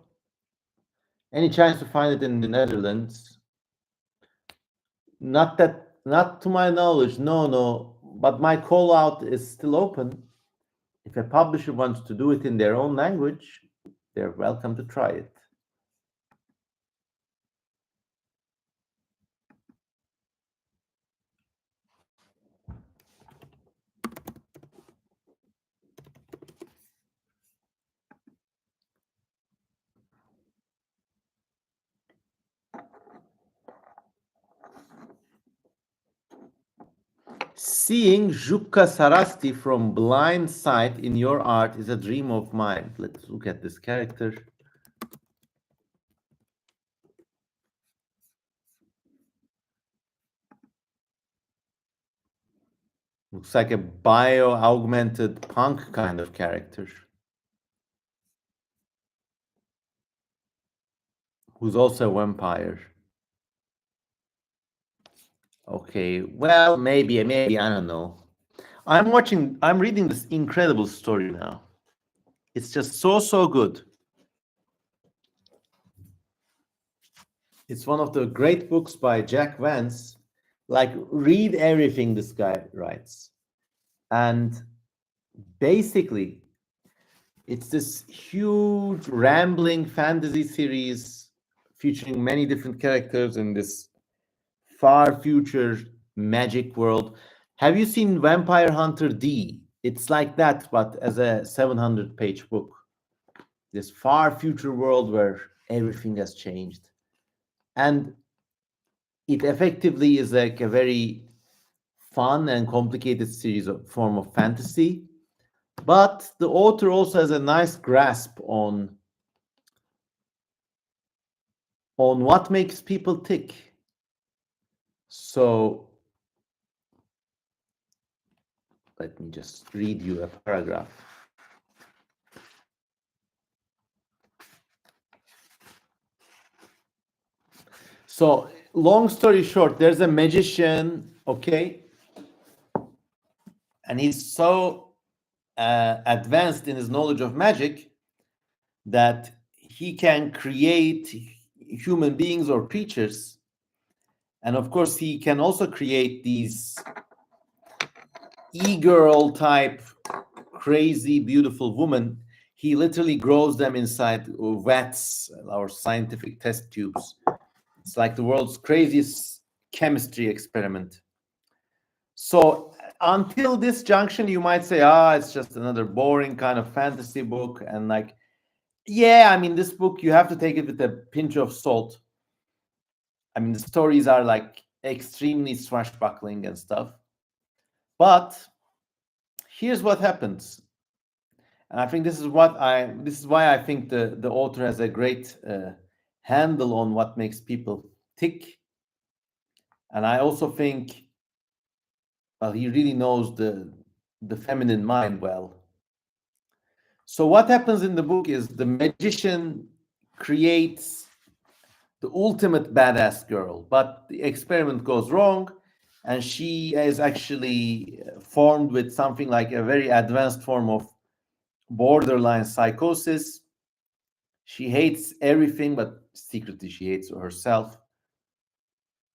Speaker 1: Any chance to find it in the Netherlands? Not to my knowledge, no, no. But my call out is still open. If a publisher wants to do it in their own language, they're welcome to try it. Seeing Jukka Sarasti from Blind Sight in your art is a dream of mine. Let's look at this character. Looks like a bio-augmented punk kind of character. Who's also a vampire. Okay, well, maybe, I don't know. I'm reading this incredible story now. It's just so good. It's one of the great books by Jack Vance. Like, read everything this guy writes. And basically, it's this huge, rambling fantasy series featuring many different characters in this far future magic world. Have you seen Vampire Hunter D? It's like that, but as a 700-page book. This far future world where everything has changed. And it effectively is like a very fun and complicated series of form of fantasy. But the author also has a nice grasp on what makes people tick. So let me just read you a paragraph. So, long story short, there's a magician, okay? And he's so advanced in his knowledge of magic that he can create human beings or creatures. And of course, he can also create these e-girl type, crazy, beautiful woman. He literally grows them inside vats or scientific test tubes. It's like the world's craziest chemistry experiment. So until this junction, you might say, it's just another boring kind of fantasy book. And like, yeah, I mean, this book, you have to take it with a pinch of salt. I mean, the stories are like extremely swashbuckling and stuff. But here's what happens. And I think this is why I think the author has a great handle on what makes people tick. And I also think, well, he really knows the feminine mind well. So what happens in the book is the magician creates the ultimate badass girl, but the experiment goes wrong, and she is actually formed with something like a very advanced form of borderline psychosis. She hates everything, but secretly she hates herself,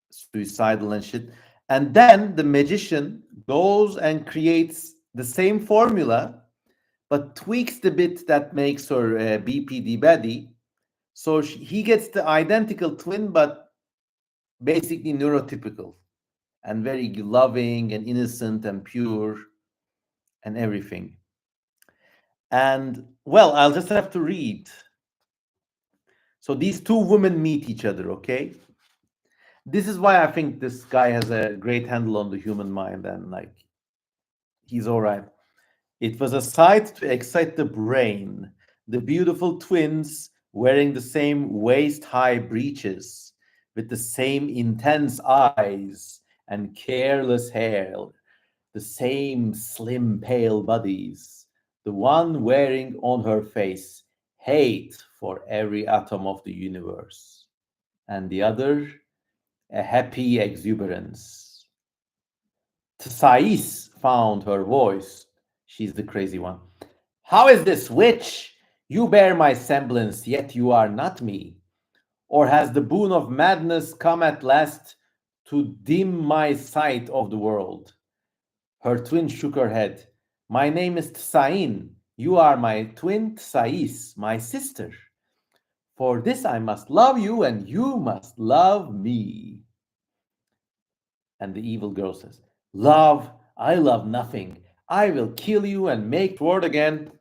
Speaker 1: suicidal and shit. And then the magician goes and creates the same formula, but tweaks the bit that makes her BPD baddie. So he gets the identical twin, but basically neurotypical and very loving and innocent and pure and everything. And well, I'll just have to read. So these two women meet each other, okay? This is why I think this guy has a great handle on the human mind and like he's all right. It was a sight to excite the brain. The beautiful twins wearing the same waist-high breeches with the same intense eyes and careless hair, the same slim, pale bodies, the one wearing on her face hate for every atom of the universe, and the other a happy exuberance. Thais found her voice. She's the crazy one. How is this, witch? You bear my semblance, yet you are not me. Or has the boon of madness come at last to dim my sight of the world? Her twin shook her head. My name is Tsain. You are my twin Thais, my sister. For this I must love you, and you must love me. And the evil girl says, Love, I love nothing. I will kill you and make toward again.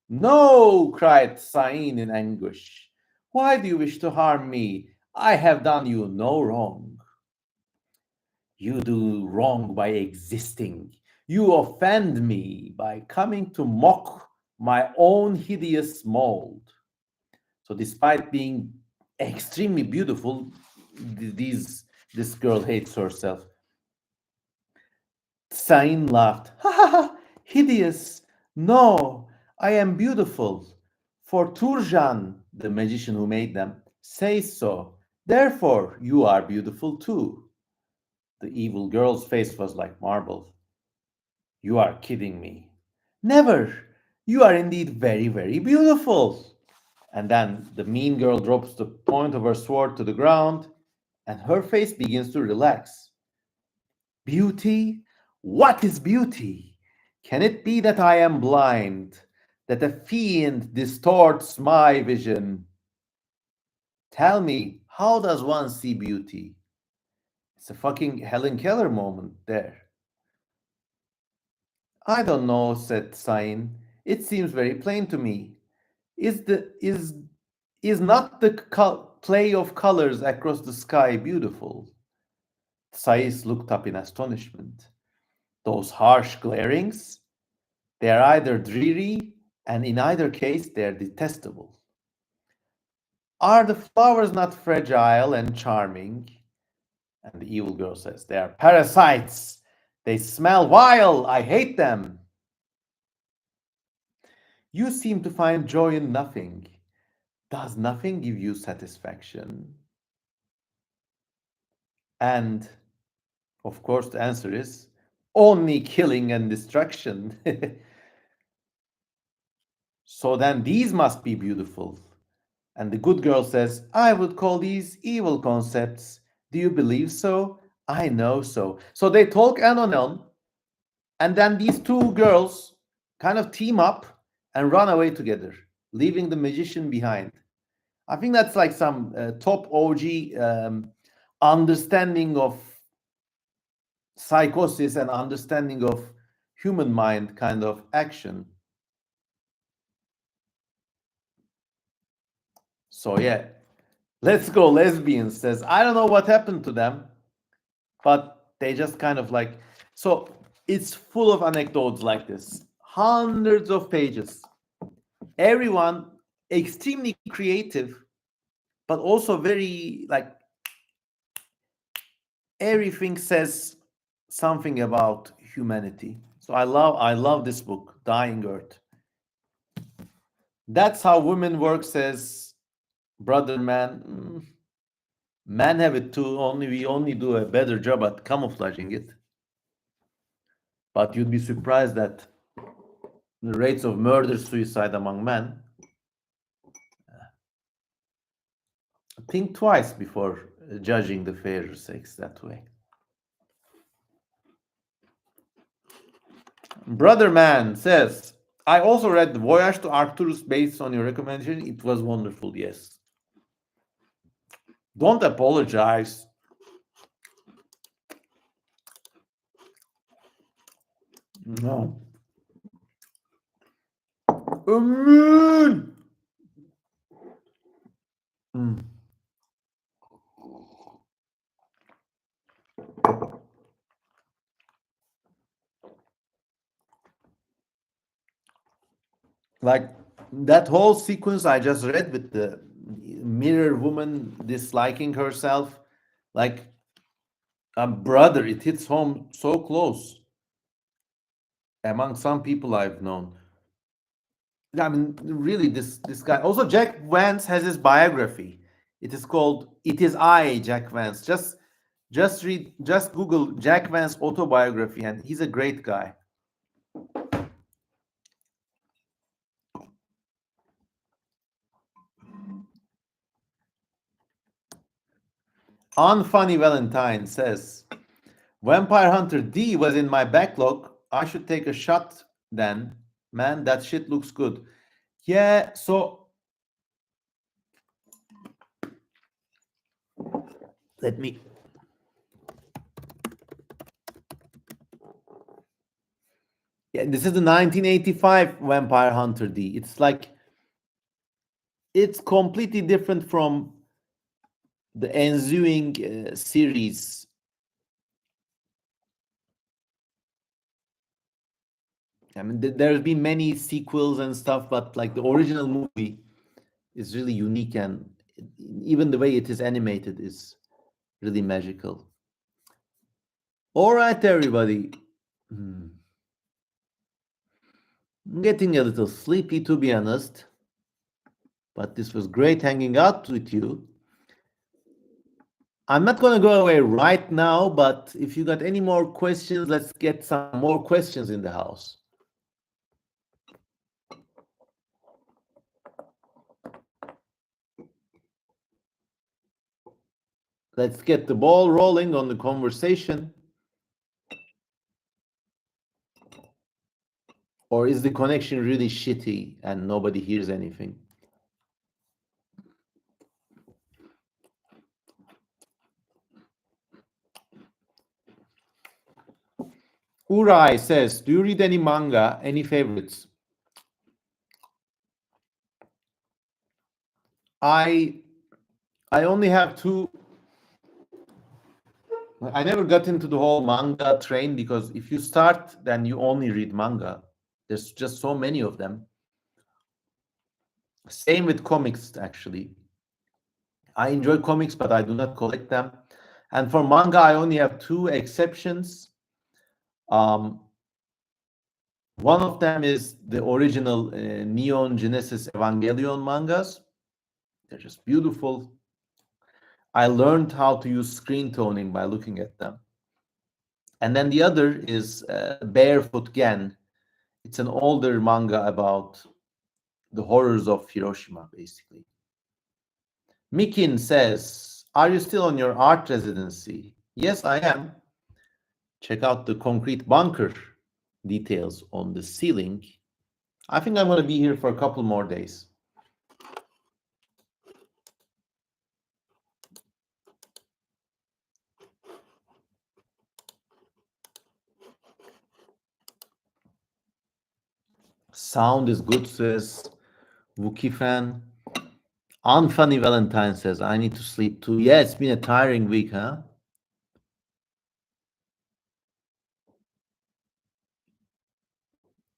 Speaker 1: No, cried Sain in anguish. Why do you wish to harm me? I have done you no wrong. You do wrong by existing. You offend me by coming to mock my own hideous mold. So, despite being extremely beautiful, this girl hates herself. Sain laughed. Ha ha ha! Hideous! No, I am beautiful. For Turjan, the magician who made them, says so. Therefore, you are beautiful too. The evil girl's face was like marble. You are kidding me. Never! You are indeed very, very beautiful. And then the mean girl drops the point of her sword to the ground, and her face begins to relax. Beauty? What is beauty? Can it be that I am blind, that a fiend distorts my vision? Tell me, how does one see beauty? It's a fucking Helen Keller moment there. I don't know, said Sain. It seems very plain to me. Is the is not the play of colors across the sky beautiful? Sais looked up in astonishment. Those harsh glarings? They are either dreary, and in either case, they are detestable. Are the flowers not fragile and charming? And the evil girl says, they are parasites. They smell vile. I hate them. You seem to find joy in nothing. Does nothing give you satisfaction? And of course, the answer is only killing and destruction. So then these must be beautiful. And the good girl says, I would call these evil concepts. Do you believe so? I know so. So they talk on, and then these two girls kind of team up and run away together, leaving the magician behind. I think that's like some top OG understanding of psychosis and understanding of human mind kind of action. So yeah, let's go lesbians says, I don't know what happened to them, but they just kind of like, so it's full of anecdotes like this, hundreds of pages, everyone extremely creative, but also very like everything says something about humanity. So I love this book, Dying Earth. That's how women work, says brother man. Men have it too, only we only do a better job at camouflaging it. But you'd be surprised that the rates of murder suicide among men, think twice before judging the fair sex that way. Brother man says, I also read The Voyage to Arcturus based on your recommendation. It was wonderful, yes. Don't apologize. No. Amen. Like that whole sequence I just read with the mirror woman disliking herself, like a brother, it hits home so close among some people I've known. I mean, really, this guy. Also, Jack Vance has his biography. It is called "It Is I, Jack Vance." Just Just Google Jack Vance autobiography, and he's a great guy. Unfunny Valentine says, Vampire Hunter D was in my backlog. I should take a shot then. Man, that shit looks good. Yeah, so let me. Yeah, this is the 1985 Vampire Hunter D. It's like, it's completely different from the ensuing series. I mean, there's been many sequels and stuff, but like the original movie is really unique, and even the way it is animated is really magical. All right, everybody. Hmm. I'm getting a little sleepy, to be honest, but this was great hanging out with you. I'm not going to go away right now, but if you got any more questions, let's get some more questions in the house. Let's get the ball rolling on the conversation. Or is the connection really shitty and nobody hears anything? Urai says, do you read any manga? Any favorites? I only have two. I never got into the whole manga train because if you start, then you only read manga. There's just so many of them. Same with comics, actually. I enjoy comics, but I do not collect them. And for manga, I only have two exceptions. Um, One of them is the original Neon Genesis Evangelion mangas. They're just beautiful. I learned how to use screen toning by looking at them. And then the other is Barefoot Gen. It's an older manga about the horrors of Hiroshima, basically. Mikin says, are you still on your art residency? Yes, I am. Check out the concrete bunker details on the ceiling. I think I'm going to be here for a couple more days. Sound is good, says Wookie fan. Unfunny Valentine says, I need to sleep too. Yeah, it's been a tiring week, huh?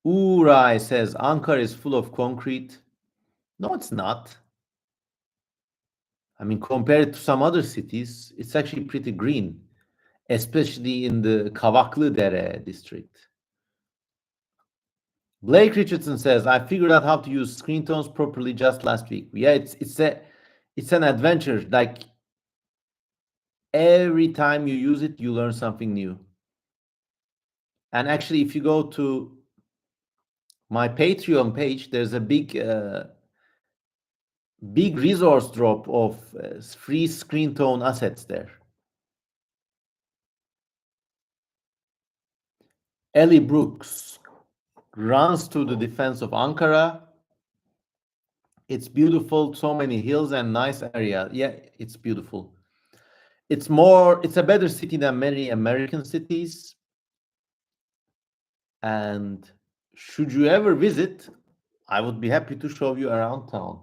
Speaker 1: Urai says, Ankara is full of concrete. No, it's not. I mean, compared to some other cities, it's actually pretty green, especially in the Kavaklıdere district. Blake Richardson says, I figured out how to use screen tones properly just last week. Yeah, it's an adventure. Like every time you use it, you learn something new. And actually, if you go to my Patreon page, there's a big resource drop of free screen tone assets there. Ellie Brooks runs to the defense of Ankara. It's beautiful, so many hills and nice area. Yeah, it's beautiful. It's a better city than many American cities. And should you ever visit, I would be happy to show you around town.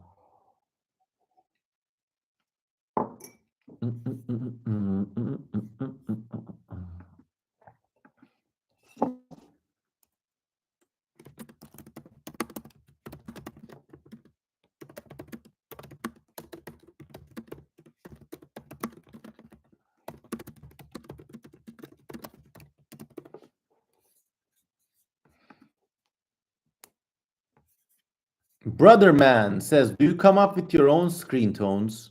Speaker 1: Brother Man says, do you come up with your own screen tones?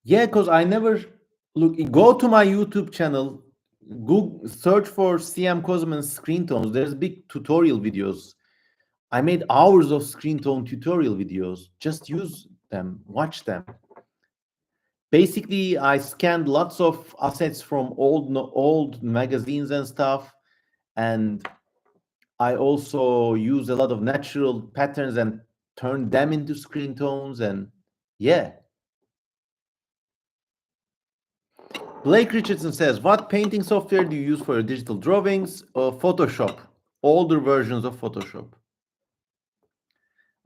Speaker 1: Yeah, because I never Look, go to my YouTube channel, Google, search for CM Cosman screen tones. There's big tutorial videos. I made hours of screen tone tutorial videos. Just use them, watch them. Basically, I scanned lots of assets from old magazines and stuff, and I also use a lot of natural patterns and turn them into screen tones. And yeah, Blake Richardson says, what painting software do you use for your digital drawings? Photoshop, older versions of Photoshop.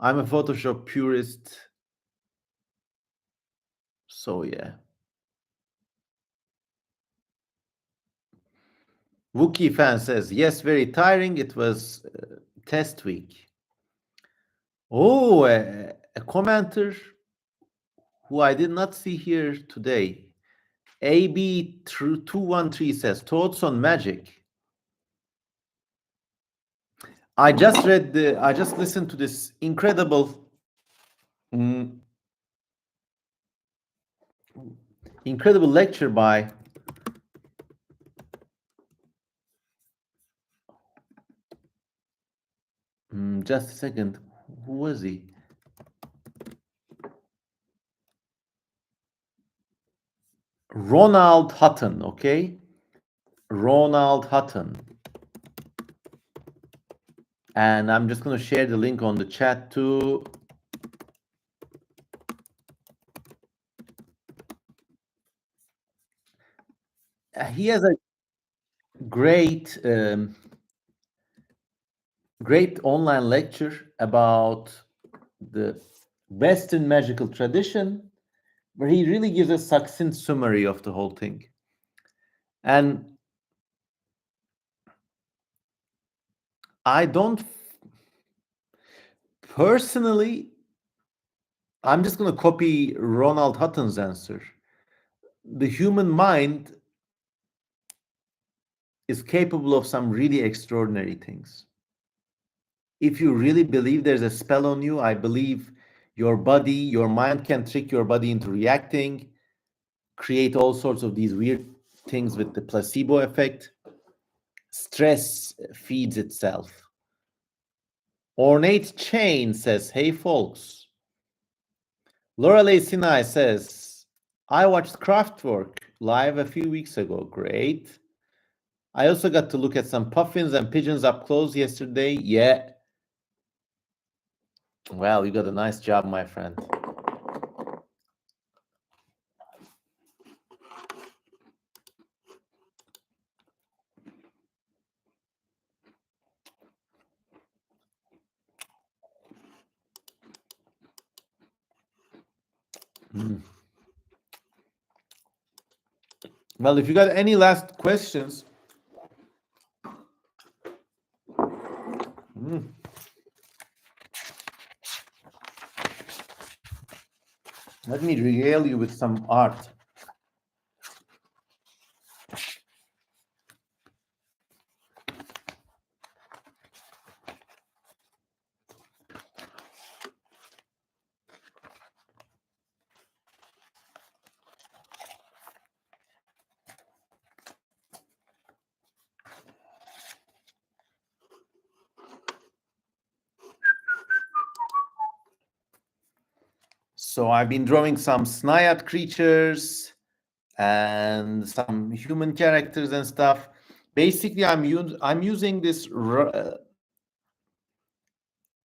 Speaker 1: I'm a Photoshop purist. So yeah. Wookie fan says, yes, very tiring. It was test week. Oh, a commenter who I did not see here today. AB213 says, thoughts on magic. I just listened to this incredible lecture by just a second. Who was he? Ronald Hutton, okay? Ronald Hutton. And I'm just going to share the link on the chat too. He has a great great online lecture about the Western magical tradition, where he really gives a succinct summary of the whole thing. And I don't personally, I'm just going to copy Ronald Hutton's answer. The human mind is capable of some really extraordinary things. If you really believe there's a spell on you, I believe your mind can trick your body into reacting, create all sorts of these weird things with the placebo effect. Stress feeds itself. Ornate Chain says, hey folks. Lorelei Sinai says, I watched Kraftwerk live a few weeks ago. Great. I also got to look at some puffins and pigeons up close yesterday. Yeah. Well, you got a nice job, my friend. Well, if you got any last questions, let me regale you with some art. So I've been drawing some Snayat creatures and some human characters and stuff. Basically, I'm using this run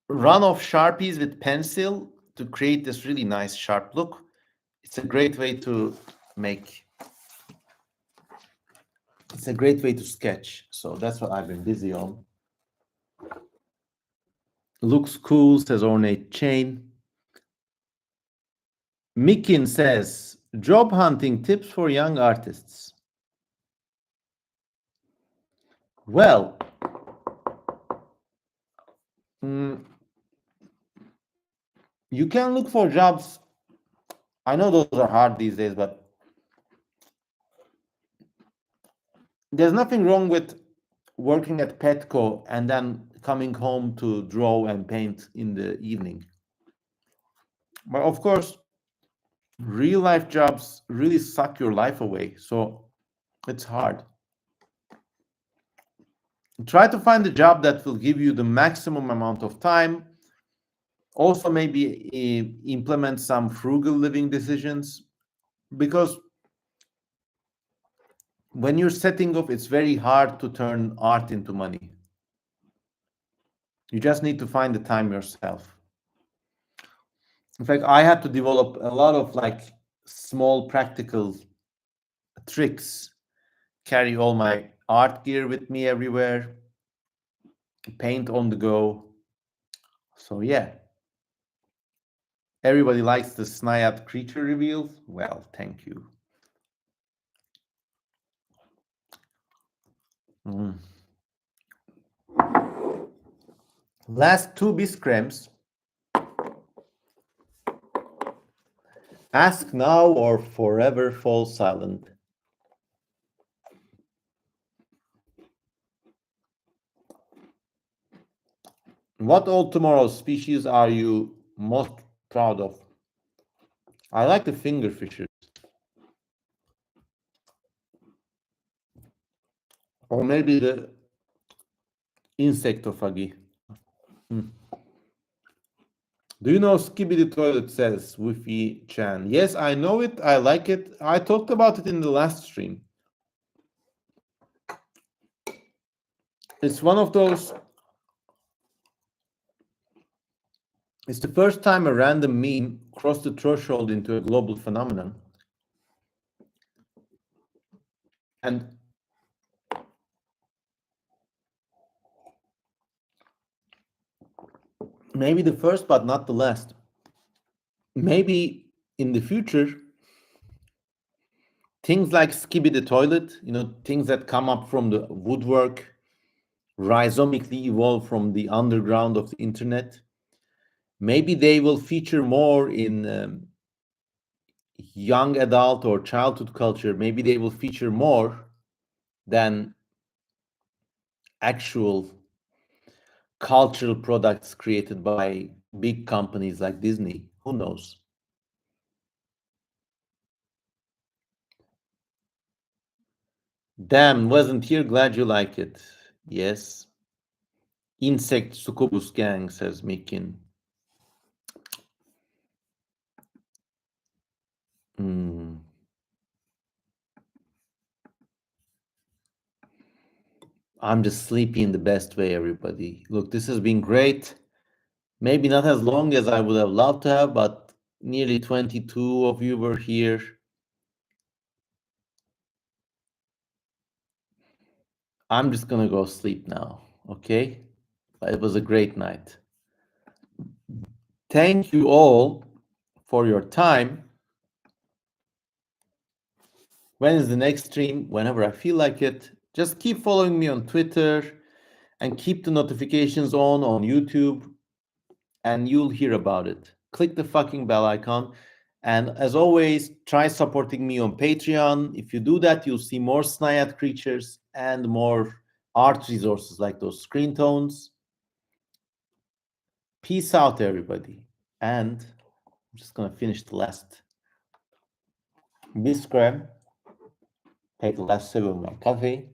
Speaker 1: of Sharpies with pencil to create this really nice sharp look. It's a great way to sketch. So that's what I've been busy on. Looks cool, says Ornate Chain. Mikin says, job hunting tips for young artists. Well, you can look for jobs. I know those are hard these days, but there's nothing wrong with working at Petco and then coming home to draw and paint in the evening. But of course, Real life jobs really suck your life away, so it's hard. Try to find a job that will give you the maximum amount of time. Also, maybe implement some frugal living decisions, because when you're setting up, it's very hard to turn art into money. You just need to find the time yourself. In fact, I had to develop a lot of like small practical tricks, carry all my art gear with me everywhere, paint on the go. So yeah, everybody likes the Snayat creature reveal. Well, thank you. Mm. Last two biscrems. Ask now or forever fall silent. What old tomorrow species are you most proud of? I like the fingerfishers, or maybe the insectophagy. Hmm. Do you know Skibidi Toilet says Wi-Fi Chan? Yes, I know it. I like it. I talked about it in the last stream. It's one of those. It's the first time a random meme crossed the threshold into a global phenomenon. And maybe the first, but not the last. Maybe in the future, things like Skibidi the Toilet, things that come up from the woodwork, rhizomically evolve from the underground of the internet. Maybe they will feature more in young adult or childhood culture. Maybe they will feature more than actual cultural products created by big companies like Disney. Who knows? Damn, wasn't here. Glad you like it. Yes. Insect succubus gang, says Mikin. Hmm. I'm just sleepy in the best way, everybody. Look, this has been great. Maybe not as long as I would have loved to have, but nearly 22 of you were here. I'm just gonna go sleep now, okay? It was a great night. Thank you all for your time. When is the next stream? Whenever I feel like it. Just keep following me on Twitter and keep the notifications on YouTube, and you'll hear about it. Click the fucking bell icon. And as always, try supporting me on Patreon. If you do that, you'll see more Snayat creatures and more art resources like those screen tones. Peace out, everybody. And I'm just going to finish the last biscram. Take the last sip of my coffee.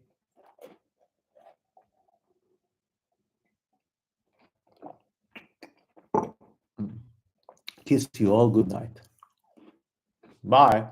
Speaker 1: Kiss you all. Good night. Bye.